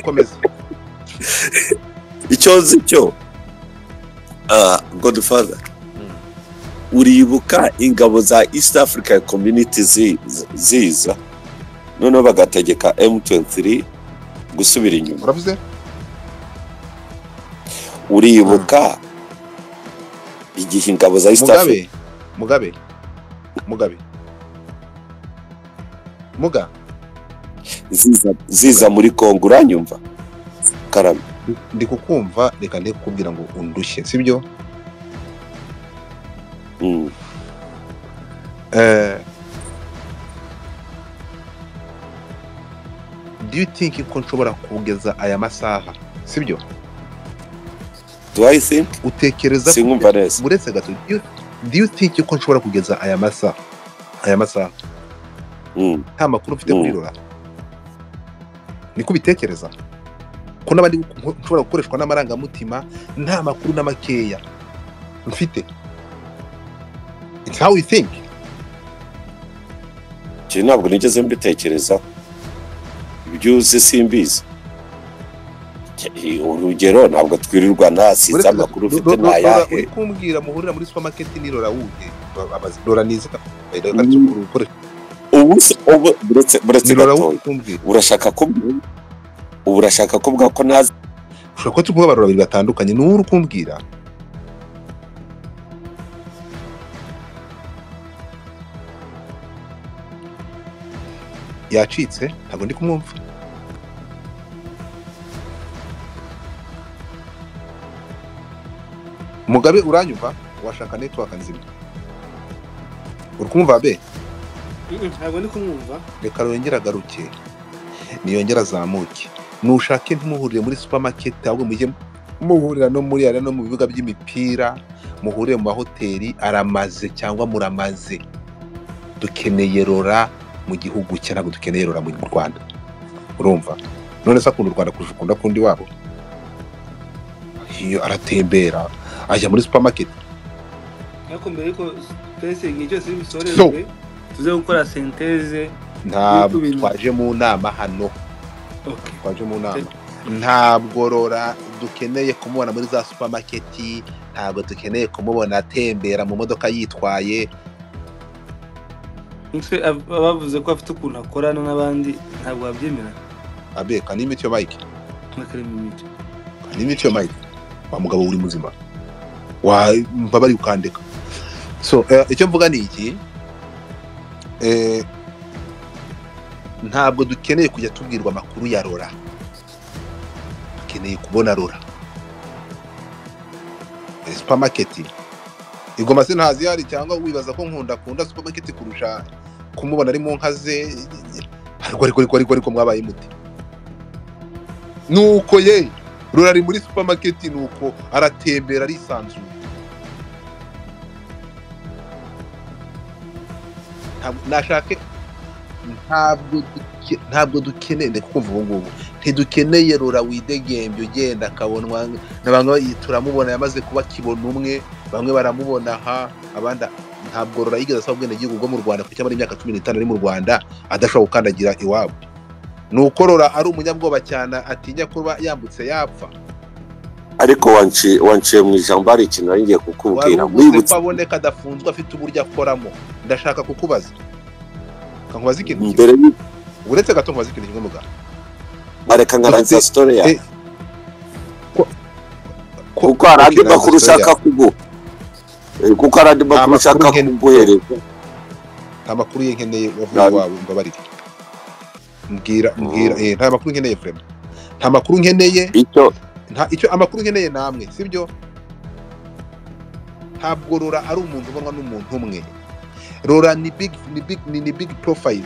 komeza. Icyo nzi cyo Godfather uribuka ingabo za East African Community ziza noneho bagategeka M23 gusubira inyuma. uravuze Uribuka igihe ingabo za East Africa Mugabe ziza muri Kongo, uranyumva Karame? ndi kukumva, reka ndi kukubwira ngo undushye, sibyo? Do you think ko nshobora kugeza aya masaha, sibyo? Do I think? Utekereza Sinkumva neza. Buretse gato, do you think ko nshobora kugeza aya masaha nta makuru mfite kuri Rora? Niko bitekereza ko nabandi nshobora gukoreshwa n'amarangamutima, nta makuru n'amakeya mfite. It's how we think. Ntabwo nigeze mbitekereza, ibyo uzi simbizi. Urugero ntabwo twirirwa nasize amakuru ufite nayahe. Uri kumbwira muhurira muri supermarket ni Rora wuhe? Rora nize ubu buretse gato. Urashaka kuvuga ko nazi? Ushaka ko tuvuga Rora babiri batandukanye, ni uri kumbwira? Yacitse ntabwo ndi kumwumva. Mugabe uranyumva? Washaka network nzima. Uri kumva be? Ntabwo ndi kumwumva. Reka rongera garuke. Niyongera zamuke. Nushake ntumuhurire muri supermarket, ahubwo mujye muhurira no muri ara no mu bibuga by'imipira, muhurire mu mahoteli aramaze cyangwa muramaze. Dukeneye Rora mu gihugu cye, ntabwo dukeneye Rora mu Rwanda. Urumva? None se akunda u Rwanda kurusha kundi wabo? Iyo aratembera ajya muri supermarket. Ariko mbere ko twese ngicyo siri bisorezwe tuze gukora synthèse. Ntabwo twaje mu nama hano. Twaje mu nama. Ntabwo Rora dukeneye kumubona muri za supermarket, ntabwo dukeneye kumubona atembera mu modoka yitwaye. Nse abavuze ko afite ukuntu akorana n'abandi ntabwo babyemera. Abe kanimiti yo Mike. Nakarimiti. Kanimiti yo Mike. Wa mugabo uri muzima. Wa mbabari ukandeka. So icyo mvuga ni iki? Ntabwo dukeneye kujya tubwirwa amakuru ya Rora. Dukeneye kubona Rora. Supermarket. Igoma se ntazi yari cyangwa wibaza ko nkunda supermarket kurusha kumubona ari mu nkaze. Ariko mwabaye muti. Nuko ye Rora ari muri supermarket, nuko aratembera arisanzuye. Nashake ntabwo dukeneye, ndakumva ubu ngubu ntidukeneye Rora widegembye ugenda akabonwa n'abanga turamubona yamaze kuba kibona umwe, bamwe baramubona abandi ntabwo Rora yigeze asaba ubwene gihugu bwo mu Rwanda kuko cyamara imyaka 15 ari mu Rwanda adashobora gukandagira iwabo. Nuko Rora ari umunyabwoba cyane, atinya kuba yambutse yapfa. Ariko wanciye mu ijambo ari ikintu ngiye kukubwira, wibutse aboneka adafunzwe afite uburyo akoramo. Ndashaka kukubaza, kankubaza ikintu mbere uretse gato nkubaza ikintu kimwe muga. Areka ngaranza story ya kuko arandi makuru ushaka kuguha. Kuko arandi makuru ushaka kuguhereza. Nta makuru yenkeneye wavuye wabo mbabarire. Mbwira nta makuru nkeneye frema. Nta makuru nkeneye. Icyo amakuru nkeneye namwe, sibyo? Ntabwo Rora ari umuntu ubonwa n'umuntu umwe. Rora ni big profile.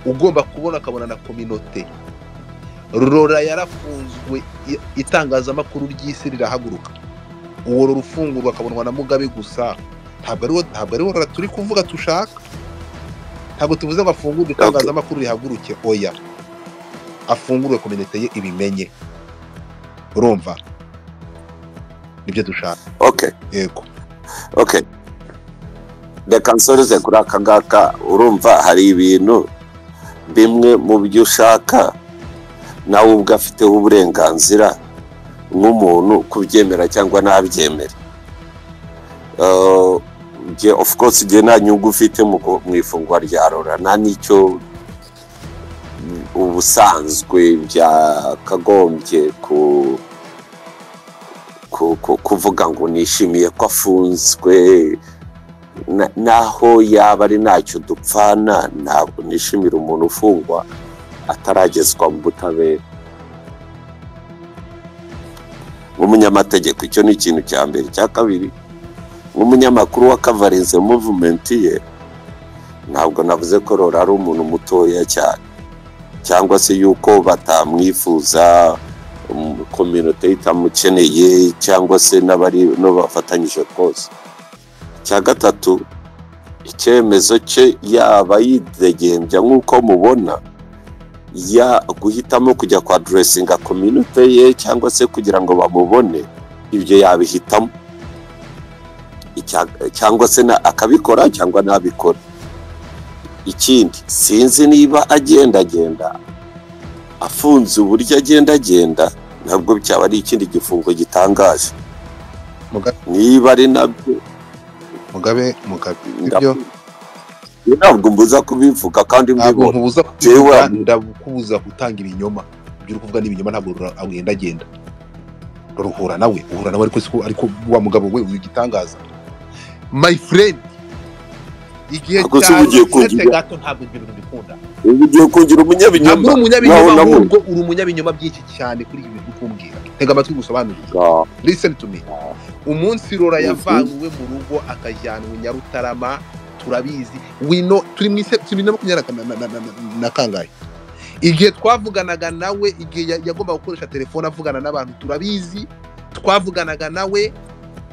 Ugomba kubona akabona na community. Rora yarafunzwe, itangazamakuru ry'isi rirahaguruka. Uwo rufungurwa akabonwa na Mugabe gusa. Ntabwo ari Rora turi kuvuga tushaka. Ntabwo tuvuze ngo afungurwe itangazamakuru rihaguruke, oya. Afungurwe community ye ibimenye. Urumva? Nibyo dushaka. Okay. Yego. Okay. Reka nsoreze kuri aka ngaka. Urumva hari ibintu bimwe mu byo ushaka nawe ubwo afiteho uburenganzira nk'umuntu kubyemera cyangwa ntabyemere. of course igihe nta nyungu ufite mu ifungwa rya Rora nta n'icyo ubusanzwe byakagombye kuvuga ngo nishimiye ko afunzwe naho yaba ari ntacyo dupfana. Ntabwo nishimira umuntu ufungwa ataragezwa mu butabera nk'umunyamategeko. Icyo ni ikintu cya mbere. Cya kabiri, nk'umunyamakuru wa Coverage Movement ye, ntabwo navuze ko Rora ari umuntu mutoya cyane cyangwa se yuko batamwifuza, community itamukeneye cyangwa se n'abari no bafatanyije rwose. Cya gatatu, icyemezo cye yaba yidegembya nk'uko mubona ya guhitamo kujya kwa dressinga community ye cyangwa se kugira ngo bamubone, ibyo yabihitamo cyangwa se akabikora cyangwa ntabikora. Ikindi, sinzi niba agenda afunze uburyo agenda ntabwo cyaba ari ikindi gifungo gitangaje. Niba ari nabyo Mugabe ibyo ntabwo mbuza kubivuga kandi mbibona. Ndakubuza gutanga ibinyoma. Ibyo uri kuvuga n'ibinyoma, ntabwo agenda uhura nawe ariko wa mugabo we ugitangaza. My friend, igihe cyane gato ntabwo ibyo bintu bikunda. Ugiye kugira umunyabinyoma. Ahubwo uri umunyabinyoma byinshi cyane kuri ibi bintu kumbwira. Tega amatwi gusobanurira. Listen to me. Umunsi Rora yavanguwe mu rugo akajyanwa Nyarutarama, turabizi turi mu na kangahe. Igihe twavuganaga nawe, igihe yagomba gukoresha telefone avugana n'abantu, turabizi. Twavuganaga nawe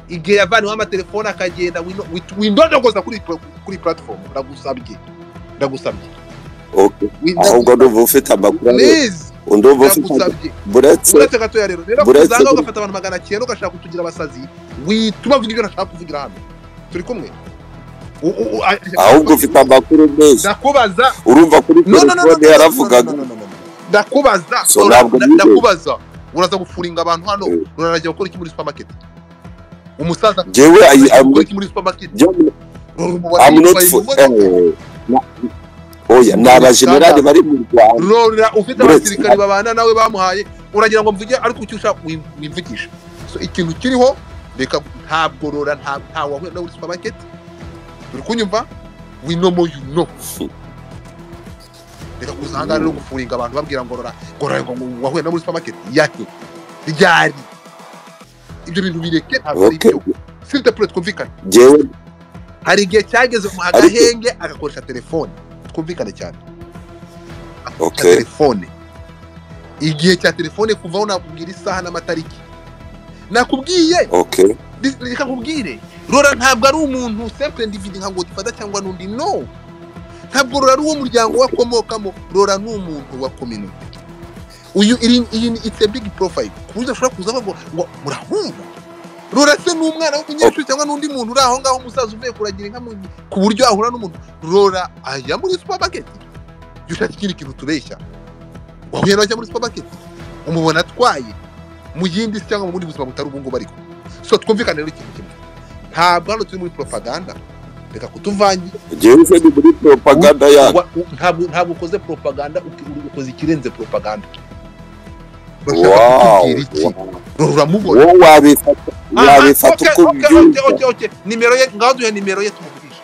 igihe yavaniwe amatelefone akagenda, windodogoza kuri platform. Ndagusabye. Okay. Ahubwo ndumva ufite amakuru. Ndumva ufite buretse gatoya rero kuzanga ugafata abantu 900 ugashaka kutugira abasazi, tubavuga ibyo nashaka kuvugira hano. Turi kumwe. Ahubwo ufite amakuru neza. Ndakubaza. Urumva kuri telefone yaravugaga. Ndakubaza. Uraza gufuringa abantu hano, urarajya gukora iki muri supermarket? Umusaza jewe gukora iki muri supermarket? I'm not oya naba generali bari mu Rwanda. Rora ufite abasirikari babana nawe bamuhaye, uragira ngo mvuge ariko ucyusha wimvugisha. So ikintu kiriho, reka ntabwo Rora nta wahuye na supermarket. Uri kunyumva? We know more you know. Reka kuzanga rero gufuringa abantu babwira ngo Rora ngo wahuye na muri supermarket yake. Ryari. Ibyo bintu bireke ntabwo ari byo. S'il te plaît twumvikane. Jewe hari igihe cyageze mu agahenge agakoresha telefone. Twumvikane cyane. Okay. Telefone. Igihe cya telefone kuvaho nakubwira isaha n'amatariki. Nakubwiye. Okay. Reka nkubwire. Rora ntabwo ari umuntu simple individu nka Godfather cyangwa n'undi, no. Ntabwo Rora ari uwo muryango wakomokamo. Rora ni umuntu wa community. Uyu it's a big profile. Kuza ushobora kuza ngo murahunga. Rora se n'umwana w'umunyeshuri cyangwa n'undi muntu uri aho ngaho umusaza uvuye kuragira inka ku buryo ahura n'umuntu. Rora aya muri supermarket. Yushaka ikindi kintu tubeshya. Wahuye n'ajya muri supermarket. Umubona atwaye mu yindi cyangwa mu bundi buzima butari ubungu bariko. So twumvikane rero ikintu kimwe. Ntabwo hano turi muri propaganda. Reka kutuvangira. Jewe se muri propaganda ya. Ntabwo ukoze propaganda, ukoze ikirenze propaganda. Wow. Ruramubona. Wowe wabifata uko okay. Nimero ye ngaho duhe nimero ye tumuvugisha.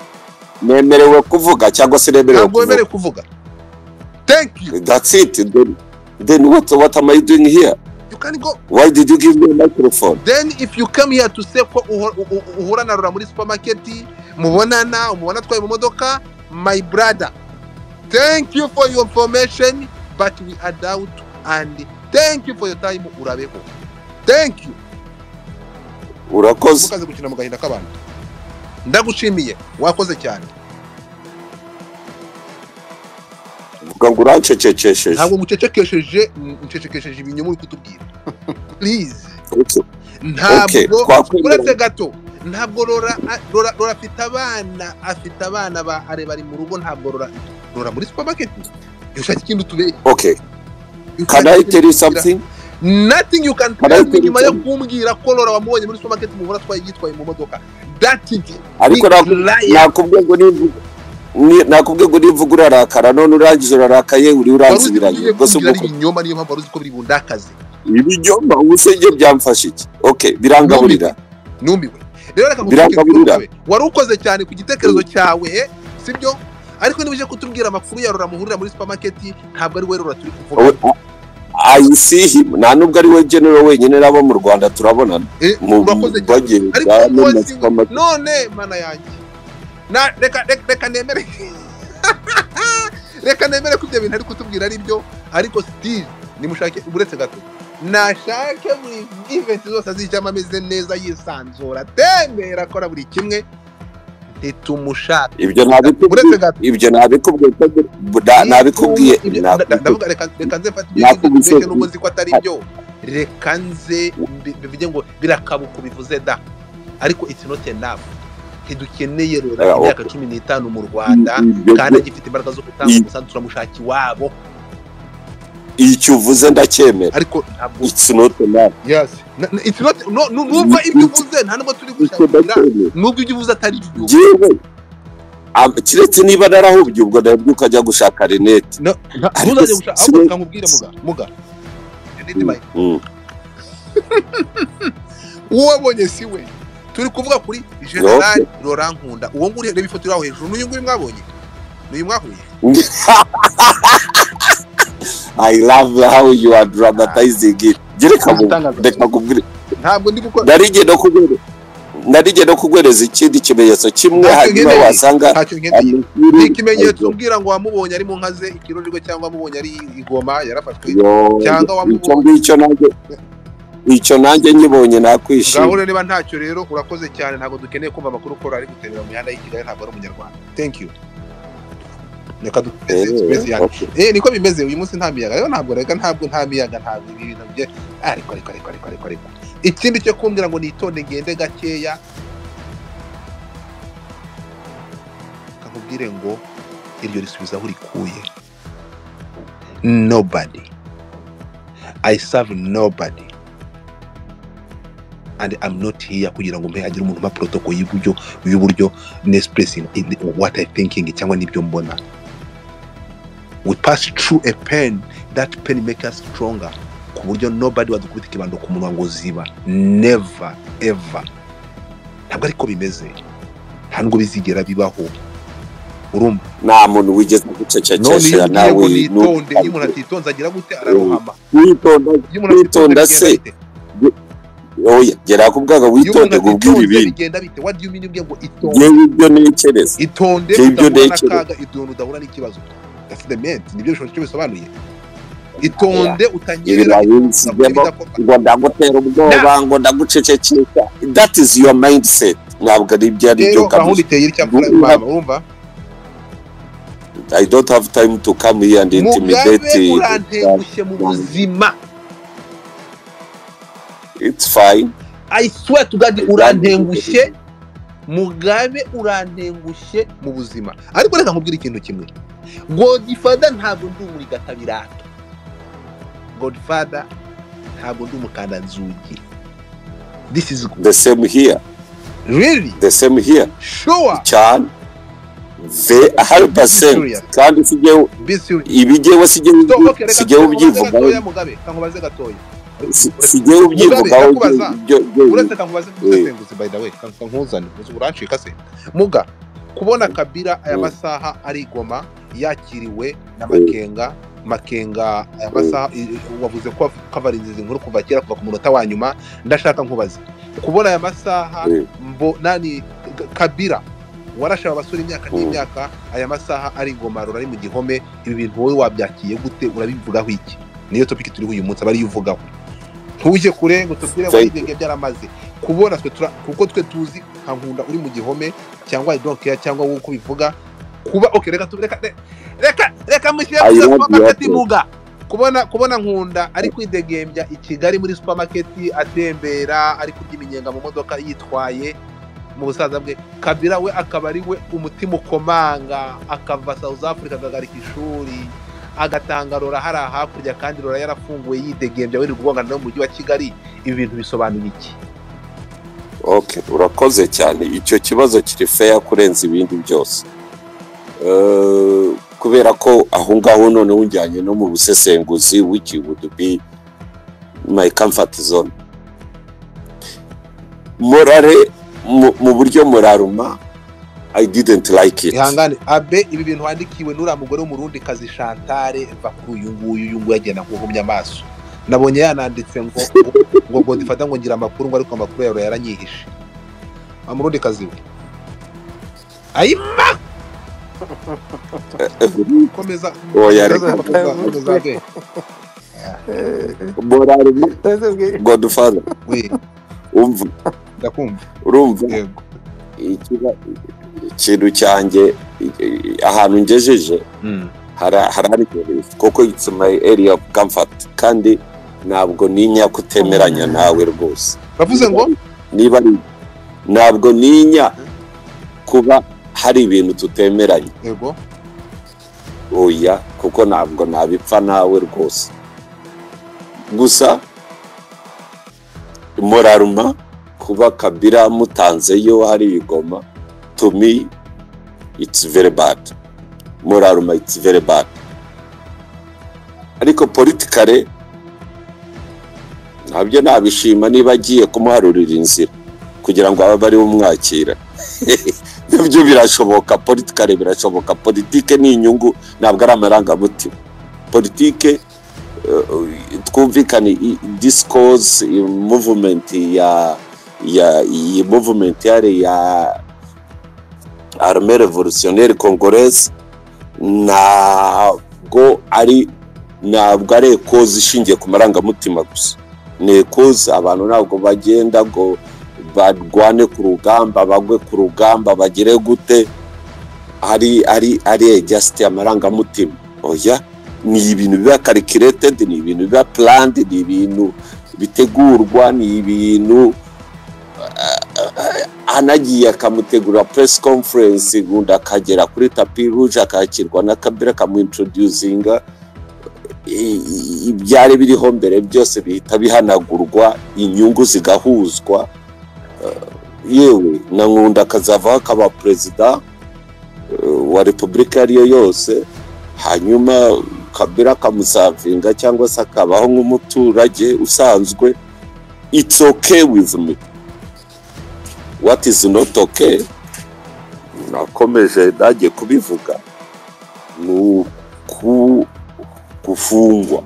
Nemerewe kuvuga cyangwa se nemerewe kuvuga? Nemerewe kuvuga. Thank you. That's it. Then what am I doing here? You can go. Why did you give me a microphone? Then if you come here to say ko uhura na Rora muri supermarket, umubona twaye mu modoka, my brother, thank you for your information, but we are doubt, and thank you for your time. Urabeho. Thank you. Urakoze. Mukaze gukina mu gahinda k'abantu. Ndagushimiye, wakoze cyane. Vuga ngo urancecekesheje. Ntabwo mucecekesheje, mucecekesheje ibinyoma uri kutubwira. Please. Ntabwo uretse gato. Ntabwo Rora afite abana ba bari mu rugo. Ntabwo Rora muri supermarket. Yushaka ikintu tube. Okay. Can I tell you something? nothing you can tell me nyuma yo kumbwira ko Laura wamubonye muri supermarket mubona twayitwaye mu modoka that it ariko nakubwiye ngo nivuga urarakara none urangije urarakaye uri uranzibiranye gusa ubwo inyoma niyo mpamvu uzi ko biri bundakaze ibinyoma ubusenge byamfashe iki okay birangaburira numiwe rero reka kuvuga wari ukoze cyane ku gitekerezo cyawe sibyo ariko nibuje kutubwira amakuru ya Laura muhurira muri supermarket ntabwo ari we Laura turi kuvuga I see him nta nubwo ari we general wenyine nabo mu Rwanda turabonana urakoze cyane ariko none mana yanjye na reka nemere reka nemere ko ibyo bintu ari kutubwira ari byo ariko still nimushake uretse gato nashake muri event zose azijyamo ameze neza yisanzura tembera akora buri kimwe ntitumushaka ibyo nabikubwiye ndavuga reka nze mfate ibyo nubwo nzi ko atari byo reka nze bivuge ngo birakabuka bivuze da ariko it's not enough ntidukeneye Laura imyaka 15 mu Rwanda kandi agifite imbaraga zo gutanga umusanzu turamushaki wabo icyo uvuze ndacyemera ariko ntabwo it's not enough yes it's not numva ibyo uvuze nta nubwo turi gushakira nubwo ibyo uvuze atari byo jewe kiretse niba narahubye ubwo nabwo ukajya gushaka Renette ntuzajye gushaka ahubwo nkubwire muga Renette bayi uwabonye siwe turi kuvuga kuri General Laura Nkunda uwo nguri reba ifoto yaho hejuru n'uyu nguri mwabonye n'uyu mwahuye I love how you are dramatizing it. Reka kubwire ntabwo ndi gukora narigenda kugwereza ikindi kimenyetso kimwe hanyuma wasanga ikimenyetso ubwira ngo wamubonye ari mu nkaze ikirorerwe cyangwa wamubonye ari igoma yarafashwe cyangwa wamubonye icyo nanjye nyibonye nakwishima gahoro niba ntacyo rero urakoze cyane ntabwo dukeneye kumva amakuru ko ari gutembera mu mihanda y'Ikigali ntabwo ari umunyarwanda thank you neka dupese yanjye niko bimeze uyu munsi nta miyaga rero ntabwo nta miyaga nta ibintu bye ariko ikindi cyo kumbwira ngo nitonde ngende gakeya kakubwire ngo iryo risubiza aho rikuye nobody I serve nobody and I'm not here kugira ngo mbe agire umuntu ma protocol y'uburyo expressing what I thinking cyangwa nibyo mbona. We pass through a pain, that pain make us stronger ku buryo nobody wadukubita ikibando ku munwa ngo ziba, never ever. Ntabwo ariko bimeze, nta nubwo bizigera bibaho. Urumva nta muntu wigeze gucecekesha nawe nitonde iyo umuntu atitonze agira gute ararohama. Witonda se oya gera kubwaga witonde gubwira ibintu bigenda bite. What do you mean ubwiye ngo itonde? Yewe ibyo nekereza itonde udahura idonde udahura n'ikibazo. That's the main nibyo bishobora cyo bisobanuye. Itonde utanyerera ngo ndagutera ubwoba ngo ndagucecekesha. That is your mindset. Ntabwo ari byo ari byo urumva. I don't have time to come here and intimidate you. It's fine. I swear to God urantengushe Mugabe urantengushe mu buzima. Ariko reka nkubwira ikintu kimwe. Godfather ntabwo ndi muri gatabirato. Godfather ntabwo ndi umukanda nzugi. This is the same here. Really? The same here. Sure. Chan. 100% kandi sigeho ibigeho sigeho ubyivuga Mugabe kankubaze gatoya sigeho ubyivuga uretse kankubaze gusenguza by the way kankuzane urancika se muga kubona Kabila aya masaha ari Goma yakiriwe na Makenga aya masaha wavuze ko kavarinziza inkuru kuva kera kuva ku munota wa nyuma ndashaka nkubaze kubona aya masaha nani Kabila warashaba abasore imyaka n'imyaka aya masaha ari Goma ari mu gihome ibi bintu wowe wabyakiye gute urabivugaho iki? Niyo topic turi uyu munsi bari yuvugaho ntuje kure ngo tubwire ngo idenge byaramaze kubona twe kuko twe tuzi Nkunda uri mu gihome cyangwa I don't care cyangwa wowe uko bivuga kuba okay reka mushyira ku supermarket muga kubona Nkunda ari kwidegembya i Kigali muri supermarket atembera ari kurya iminyenga mu modoka yitwaye mu busaza bwe. Kabila we akaba ari we umutima ukomanga akava South Africa akagarika ishuri agatanga Rora hari hakurya kandi Rora yarafunguwe yidegembya wiri kugongana no mu mujyi wa Kigali, ibi bintu bisobanura iki? Okay, urakoze cyane. Icyo kibazo kiri fair kurenza ibindi byose. Kubera ko aho ngaho none unjyanye no mu busesenguzi which would be my comfort zone. Morale mu buryo moraruma I didn't like it. Ihangane abe ibi bintu wandikiwe nura mugore w'umurundi kazi Chantal va kuri uyu nguyu yagenda kuhumya amaso. Nabonye yananditse ngo difata ngo ngira amakuru ngo ariko amakuru yawe yaranyihishe. Amurundi kazi we. Ayima komeza komeza be. Moraruma Godfather. We Umva ndakumva. Urumva ikintu cyanjye ahantu ngejeje hari koko it's my area of comfort kandi ntabwo ninya kutemeranya nawe rwose. Bavuze ngo niba ntabwo ninya kuba hari ibintu tutemeranya. Yego. Oya kuko ntabwo nabipfa nawe rwose. Gusa moraruma kuba Kabila mutanzeyo hari igoma, to me it's very bad. Moraruma it's very bad. Ariko politically nabyo nabishima niba agiye kumuharurira inzira kugira ngo abe ari umwakira. Nabyo birashoboka, politically birashoboka. Politike ni inyungu ntabwo ari amarangamutima. Politike twumvikane discourse movement ya movement ya armée révolutionnaire congolaise ntabwo ari cause ishingiye ku marangamutima gusa. Ni cause abantu ntabwo bagenda ngo barwane ku rugamba bagwe ku rugamba bagire gute ari just amarangamutima. Oya, ni ibintu biba calculated, ni ibintu biba planned, ni ibintu bitegurwa, ni ibintu anagiye akamutegura press conference gunda akagera kuri tapi rouge akakirwa na Kabila kamuintroducinga ibyari biriho mbere byose bihita bihanagurwa, inyungu zigahuzwa. Yewe na Nkunda akazavaho akaba president wa repubulika ariyo yose, hanyuma Kabila kamusavinga cyangwa se akabaho nk'umuturage usanzwe. It's okay with me. What is not okay, nakomeje daje kubivuga, ni kufungwa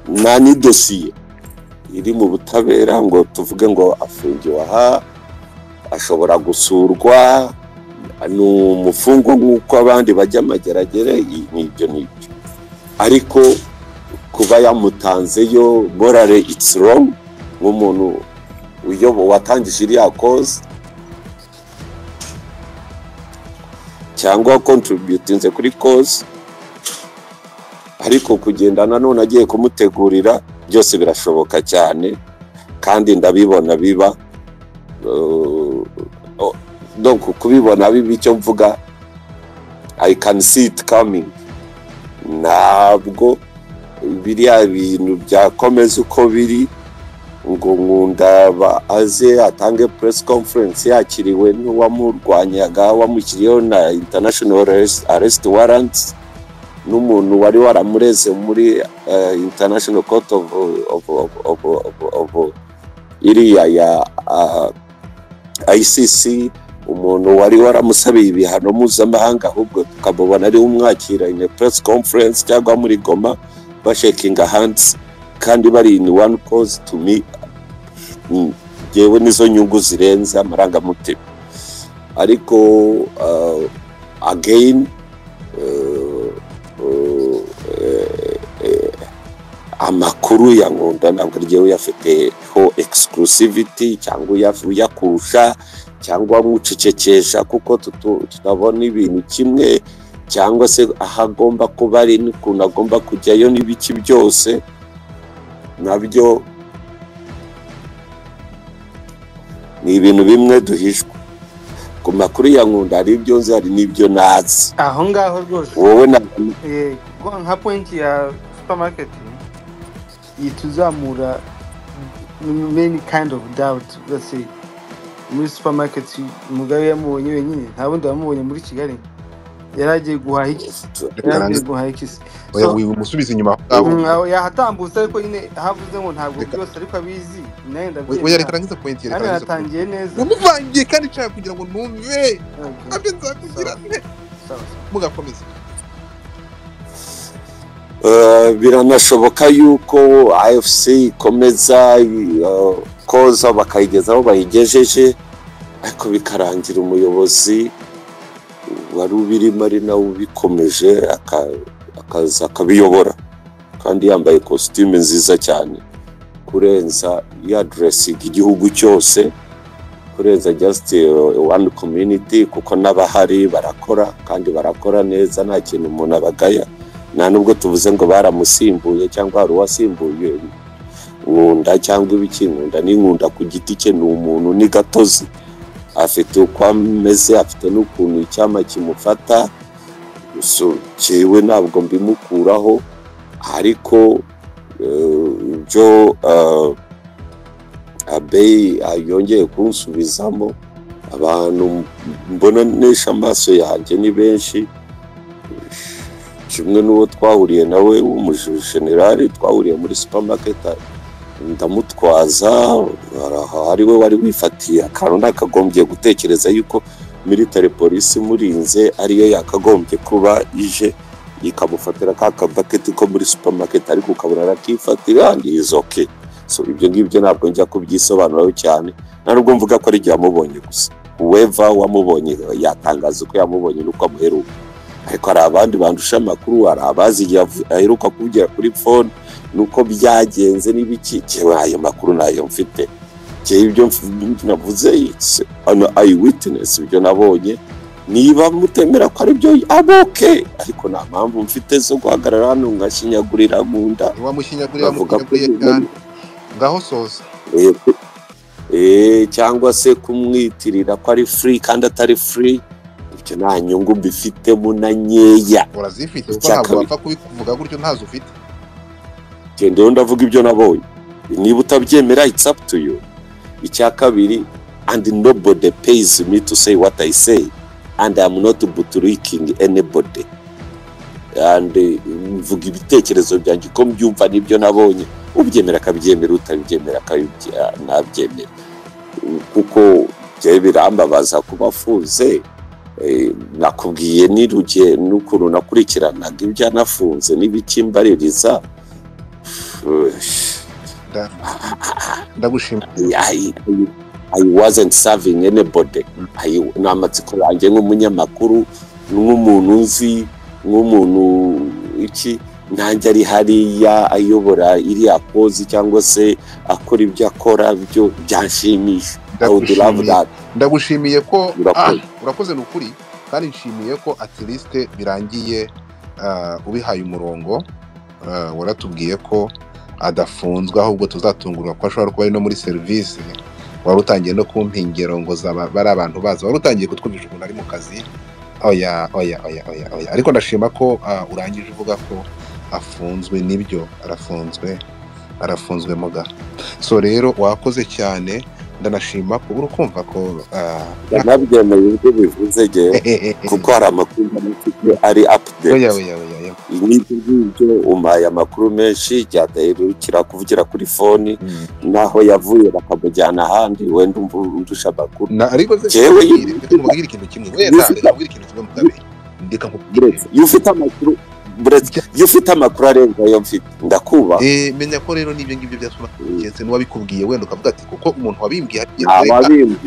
nani dosiye iri mu butabera ngo tuvuge ngo afungiwe aha, ashobora gusurwa, ni umufungwa nk'uko abandi bajya amageragere. N'ibyo ariko kuba yamutanzeyo morale it's wrong. Nk'umuntu uyobo watangije iriya cause cyangwa contributinze kuri cause, ariko kugendana none agiye kumutegurira byose birashoboka cyane kandi ndabibona biba. Donc kubibona bibi cyo mvuga I can see it coming. Ntabwo biriya bintu byakomeza uko biri ngo Nkunda aze atange press conference yakiriwe n'uwamurwanyaga wamushyiriyeho na international arrest warrants n'umuntu wari waramureze muri international court of iriya ya ICC, umuntu wari waramusabiye ibihano mpuzamahanga, ahubwo tukabona ari umwakira in a press conference cyangwa muri Goma bashaking hands kandi bari in one cause. To me yewe nizo nyungu zirenze amarangamutima. Ariko again amakuru ya Nkunda ntabwo ryewe yafiteho exclusivity cyangwa yakurusha cyangwa mucecekesha kuko tutabona ibintu kimwe, cyangwa se ahagomba kuba ari n'ukuntu agomba kujyayo n'ibiki byose nabyo ni ibintu bimwe duhishwa. ku makuru ya Nkunda hari ibyo nzi hari n'ibyo nazi aho ngaho rwose wowe na nka point ya supermarket yituzamura many kind of doubt. Let's say muri supermarket Mugabe yamubonye wenyine nta bundi yamubonye muri Kigali yaragiye guhaha iki oya wimusubiza inyuma aho yahatambutse ariko nyine havuze ngo ntabwo byose ariko abizi naye ndabwiye oya reka ngize point yerekana yatangiye neza umuvangiye kandi nshaka kugira ngo numve abe nzakugira mugakomeza biranashoboka yuko AFC ikomeza koza bakayigezaho bayigejeje ariko bikarangira umuyobozi wari ubirimo ari nawe ubikomeje akaza akabiyobora kandi yambaye costume nziza cyane kurenza ya dressing igihugu cyose kurenza just one community kuko n'abahari barakora kandi barakora neza nta kintu umuntu abagaya nta nubwo tuvuze ngo baramusimbuye cyangwa hari uwasimbuye Nkunda cyangwa ibiki Nkunda ni Nkunda ku giti cye ni umuntu ni gatozi afite uko ameze afite n'ukuntu icyama kimufata so cyewe ntabwo mbimukuraho ariko ibyo Abe yongeye kunsubizamo abantu mbona nesha amaso yanjye ni benshi kimwe n'uwo twahuriye nawe w'umujenerali twahuriye muri supermarket ndamutwaza ari we wari wifatiye akantu nakagombye gutekereza yuko military police murinze ariyo yakagombye kuba ije ikamufatira ka bucket ko muri supermarket ariko ukabura rakifatira and is okay so ibyo ngibyo ntabwo njya kubyisobanuraho cyane ntabwo mvuga ko ari gihe amubonye gusa whoever wamubonye yatangaza ko yamubonye nuko amuheruka ariko hari abandi bandusha amakuru hari abazi igihe aheruka kuvugira kuri phone nuko byagenze n'ibiki cyewe ayo makuru nayo mfite cyewe ibyo navuze I witness ibyo nabonye niba mutemera ko ari byo aboke ariko nta mpamvu mfite zo guhagarara hano ngashinyagurira Nkunda wamushinyagurira ngaho soza cyangwa se kumwitirira ko ari free kandi atari free ibyo nta nyungu mbifitemo na nyeya urazifite kuko ntabwo wapfa kubivuga gutyo ntazo ufite genda ndavuga ibyo nabonye niba utabyemera it's up to you icya kabiri and nobody pays me to say what I say and I'm not buturiking anybody and mvuga ibitekerezo byanjye ko mbyumva nibyo nabonye ubyemera akabyemera utabyemera nabyemera kuko bye birambabaza kubafunze nakubwiye nirugiye n'ukuntu nakurikiranaga ibyo nafunze n'ibikimbaririza ndagushimira I wasn't serving anybody namatsiko yanjye nk'umunyamakuru nk'umuntu nzi nk'umuntu iki nanjye ari hariya ayobora iriya kozi cyangwa se akora ibyo akora byo byanshimisha ndagushimiye ko urakoze n'ukuri kandi nshimiye ko at least birangiye ubihaye umurongo waratubwiye ko adafunzwe ahubwo tuzatungurwa ko ashobora kuba ari no muri service wari utangiye no kumpingero ngo bari abantu baza wari utangiye kutwumvisha ukuntu ari mu kazi oya ariko ndashima ko urangije uvuga ko afunzwe nibyo arafunzwe muga so rero wakoze cyane ndanashima ko urukumva ko nabyemeye ibyo bivuze kuko hari amakuru ari update n'ibyo umpaye amakuru menshi byadaherukira kuvugira kuri phone naho yavuye bakamujyana ahandi wenda undusha amakuru ariko jewe mubwira ikintu kimwe wenda mubwira ikintu kimwe Mugabe ndeka nkubwire iyo ufite amakuru arenga yo mfite ndakuba menya ko rero n'ibyo ngibyo byasuma cyese n'uwabikubwiye wenda ukavuga ati kuko umuntu wabimbwiye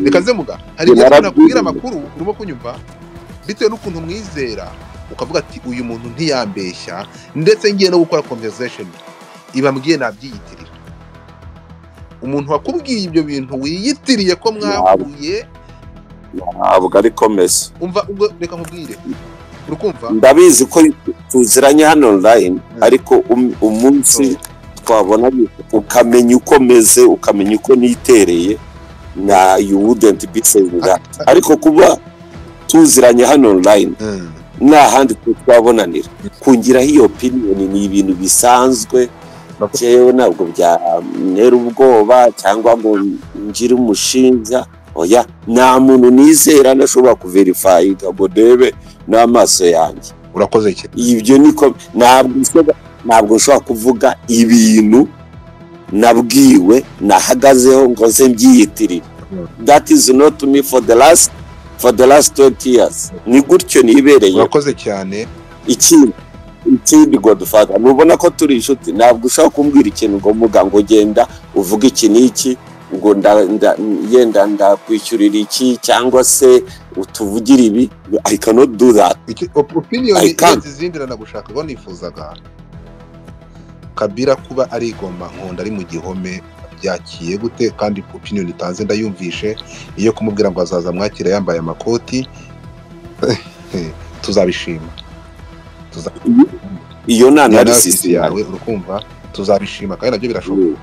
reka nze muga hari ibyo nakubwira amakuru urimo kunyumva bitewe n'ukuntu mwizera ukavuga ati uyu muntu ntiyambeshya ndetse ngiye no gukora conversation ibambwiye nabyiyitirira umuntu wakubwiye ibyo bintu wiyitiriye ko mwahuye ntabwo ari komesa umva reka nkubwire urukumva ndabizi ko tuziranye hano online ariko umunsi twabona ukamenya uko meze ukamenya uko nitereye na you wouldn't be saying that ariko kuba tuziranye hano online n'ahandi twabonanira kungiraho iyo opinion ni ibintu bisanzwe jewe ntabwo byantera ubwoba cyangwa ngo ngire umushinja oya nta muntu nizera nashobora kuverify ngo ndebe n'amaso yanjye. Urakoze iki ibyo niko ntabwo nshobora kuvuga ibintu nabwiwe nahagazeho ngo nze mbyiyitirire. That is not to me for the last 20 years. Ni gutyo nibereye. Urakoze cyane. Ikindi Godfather nubona ko turi inshuti ntabwo ushaka kumbwira ikintu ngo muga ngo genda uvuga iki n'iki ngo yenda ndakwishyurira iki cyangwa se utuvugira ibi. I cannot do that. Opinion izindi nagushaka ngo nifuzaga Kabila kuba ari Goma Nkunda ari mu gihome byakiye gute kandi opinion itanze ndayumvishe iyo kumubwira ngo azaza mwakira yambaye amakoti tuzabishima. Iyo na analysis yawe urukumva tuzabishima kandi nabyo birashoboka.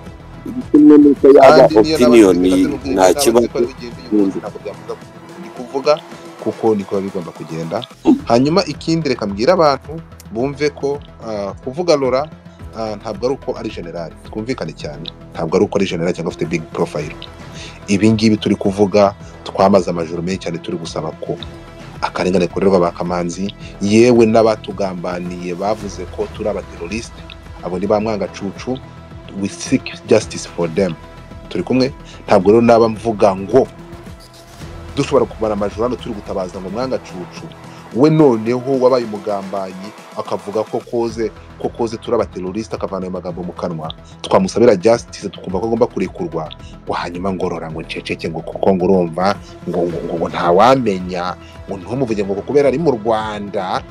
Opinion nta kibazo ntabwo byavuga kuvuga kuko niko bigomba kugenda. Hanyuma ikindi reka mbwira abantu bumve ko kuvuga Laura ntabwo ari uko ari general twumvikane cyane ntabwo ari uko ari general cyangwa afite big profile. Ibi ngibi turi kuvuga twamaze amajoro menshi cyane turi gusaba ko akarengane korerwa bakamanzi yewe n'abatugambaniye bavuze ko turi abateroriste abo ni bamwanga cucu. We seek justice for them. Turi kumwe ntabwo rero naba mvuga ngo dushobora kumara amajoro hano turi gutabaza ngo mwanga cucu we noneho wabaye umugambanyi akavuga ko koze turi abateroriste akavana ayo magambo mu kanwa twamusabira justice tukumva ko agomba kurekurwa hanyuma ngorora ngo nceceke ngo kuko ngurumva ngo ntawamenya ngo ntumuvuge ngo kubera ari mu Rwanda.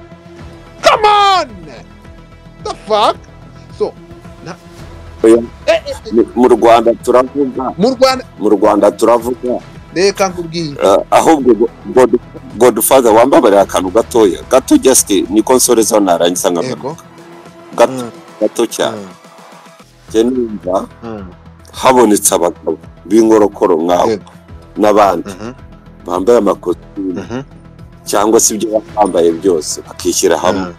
Come on the fuck. So mu Rwanda turavuga reka nkubwiye ahubwo Godfather wambabarira akantu gato just ni konsorezo narangiza nk'abantu gato cyane numva habonetse abagabo b'inkorokoro nk'aho n'abandi bambaye amakositimu cyangwa se ibyo bambaye byose bakishyira hamwe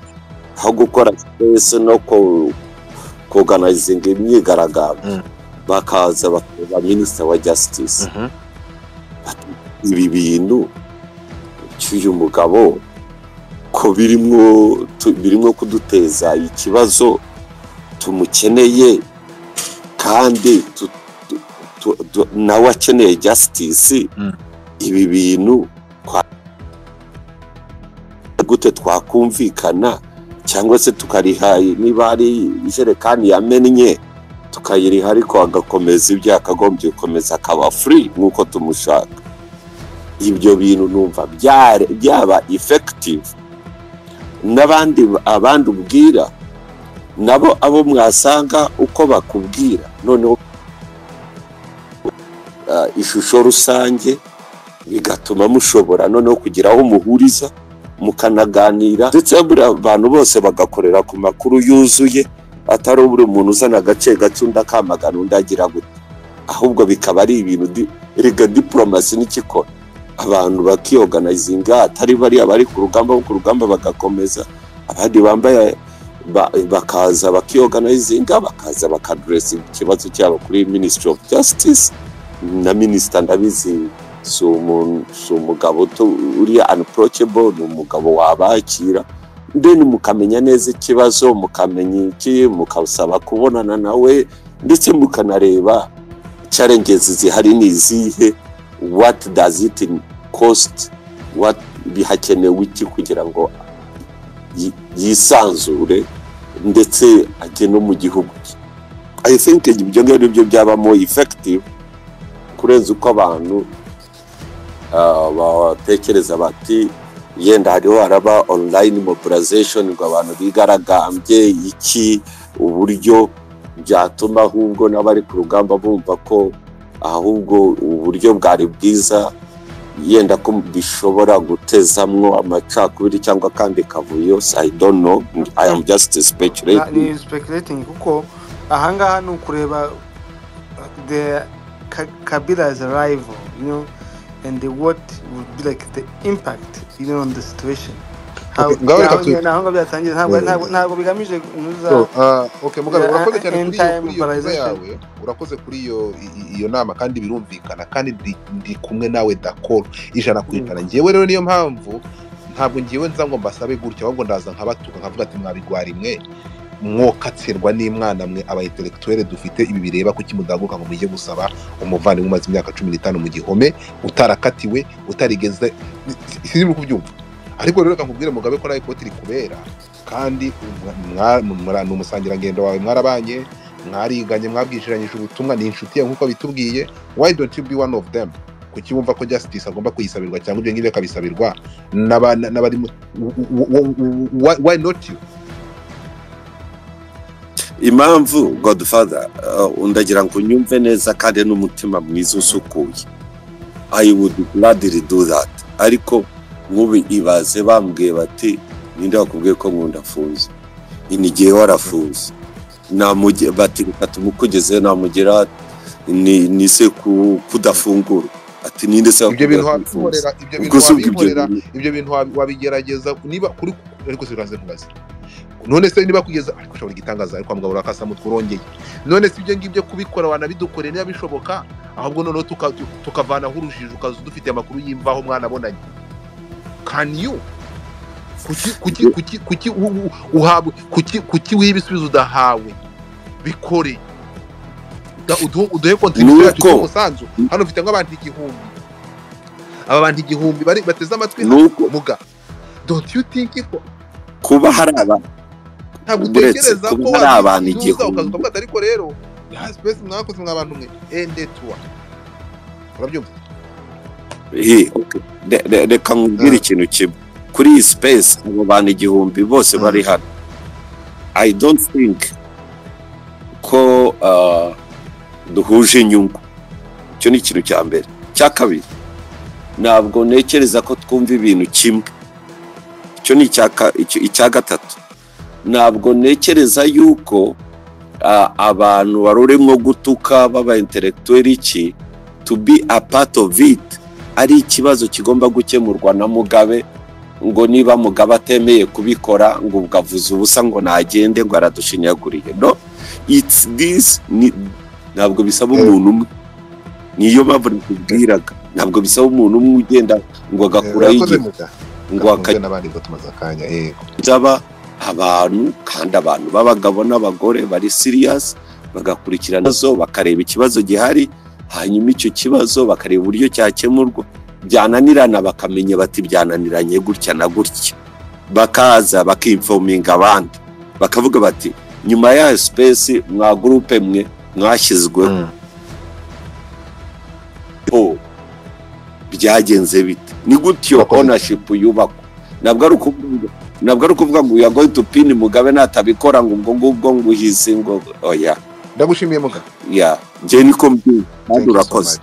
aho gukora space no organizing imyigaragambyo bakaza bakaba Minister wa Justice. Ibi bintu cy'uyu mugabo ko birimo kuduteza ikibazo tumukeneye kandi nawe akeneye justice. Ibi bintu gute twakumvikana cyangwa se tukariha niba ari ijerekani yamennye tukayiriha ariko agakomeza ibyo akagombye gukomeza akaba free nk'uko tumushaka. Ibyo bintu numva byaba effective abandi ubwira nabo abo mwasanga uko bakubwira noneho ishusho rusange bigatuma mushobora noneho kugira aho muhuriza mukanaganira ndetse abantu bose bagakorera ku makuru yuzuye atari buri muntu uzana agace gacunda kamagana undagira gute ahubwo bikaba ari ibintu erega diplomacy n'ikikora abantu bakiorganizinga atari bari abari ku rugamba bagakomeza abandi bambaye bakaza bakiorganizinga bakaza bakadress ikibazo cyabo kuri Ministry of Justice na Minister ndabizi so umugabo uriya unapproachable ni umugabo wabakira then mukamenya neza ikibazo mukamenya iki mukasaba kubonana nawe ndetse mukanareba challenges zihari nizihe what does it cost what bihakenewe iki kugira ngo yisanzure ndetse ajye no mu gihugu. I think ibyo ngibyo byaba more effective kurenza uko abantu batekereza bati yenda hariho haraba online mobilization ngo abantu bigaragambye iki uburyo byatuma ahubwo n'abari ku rugamba bumva ko ahubwo uburyo bwari bwiza yenda ko bishobora gutezamwo amacakubiri cyangwa kandi kavuyo. I don't know, I am just speculating kuko ahangaha ni ukureba the Kabila's arrival you know, and what would be like the impact, you know, on the situation. How ntabwo bigamije Mugabe urakoze cyane urakoze kuri iyo nama kandi birumvikana kandi ndi kumwe nawe d'accord ijana ku ijana. Ngewe rero niyo mpamvu ntabwo ngiwe nza ngo mbasabe gutya ahubwo ndaza nkabatuka nkavuga ati mwabigwara imwe mwokatsirwa n'imwana mwe aba intellectuel dufite ibi bireba kuki mudaguka ngo mujye gusaba umuvandimwe umaze imyaka 15 mu gihome utarakatiwe utarigeze sinzi mu kubyumva. Ariko rero kankubwire Mugabe ko nawe ikoti rikubera kandi n'umusangira ngendo wawe mwarabanye mwariganye mwabwishiranyije ubutumwa ni inshuti ya nkuko bitubwiye. Why don't you be one of them? Kuki wumva ko justice agomba kuyisabirwa cyangwa ibyo ngibyo kabisabirwa n'abari why not you? Impamvu Godfather undagira ngo nyumve neza kandi n'umutima mwiza usukuye, I would gladly do that. Ariko mubi ibaze bambwiye bati ninde wakubwiye ko nkunda afunze inigiye warafunze namuje bati katumukugeze namugera ni se kudafungura ati ninde se ibyo bintu wabigerageza niba kuri ariko siraze kubaza none se niba kugeza ariko shobora gitangaza ariko amugabo rakasa mutwurongeye none se ibyo ngibyo kubikora wanabidukore niba bishoboka ahubwo none tukavana hurujije ukazu dufite amakuru y'imvaho mwana bonanye. Can you kuki uhabwe kuki wibisubizo udahawe bikore uduhe kontinue yacu umusanzu hano ufite nk'abantu igihumbi aba bantu igihumbi bari bateze amatwi muga don't you think kuba hari abantu ntabwo utekereza ko hari abantu igihumbi ukavuga ariko rero space mwakoze mw'abantu mwe endetua urabyumva reka nkubwire ikintu kimwe kuri iyi space abo bantu igihumbi bose bari hano. I don't think ko duhuje inyungu. Icyo ni ikintu cya mbere. Cya kabiri ntabwo nekereza ko twumva ibintu kimwe. Icyo ni icya gatatu ntabwo nekereza yuko abantu baruremwo gutuka baba intellectuel iki to be a part of it ari ikibazo kigomba gukemurwa na Mugabe ngo niba Mugabe atemeye kubikora ngo ubwavuze ubusa ngo nagende ngo aradushinyaguriye. No, it's this ntabwo bisaba umuntu umwe. Niyo mpamvu nakubwiraga ntabwo bisaba umuntu umwe ugenda ngo agakura ngo n'abandi ngo tumaze akanya byaba abantu kandi abantu b'abagabo n'abagore bari serious bagakurikirana zo bakareba ikibazo gihari hanyuma icyo kibazo bakareba uburyo cyakemurwa byananirana bakamenya bati byananiranye gutya na gutya bakaza bakinforminga abandi bakavuga bati nyuma ya space mwa groupe mwe mwashyizwe byagenze bite ni gutyo ownership yubakwa. Nabwo ari ukuvuga ngo yagoye tupini Mugabe natabikora ngo ubwo nguhise ngo oya. Ndagushimiye Mugabe. Yeah, je niko mbi urakoze.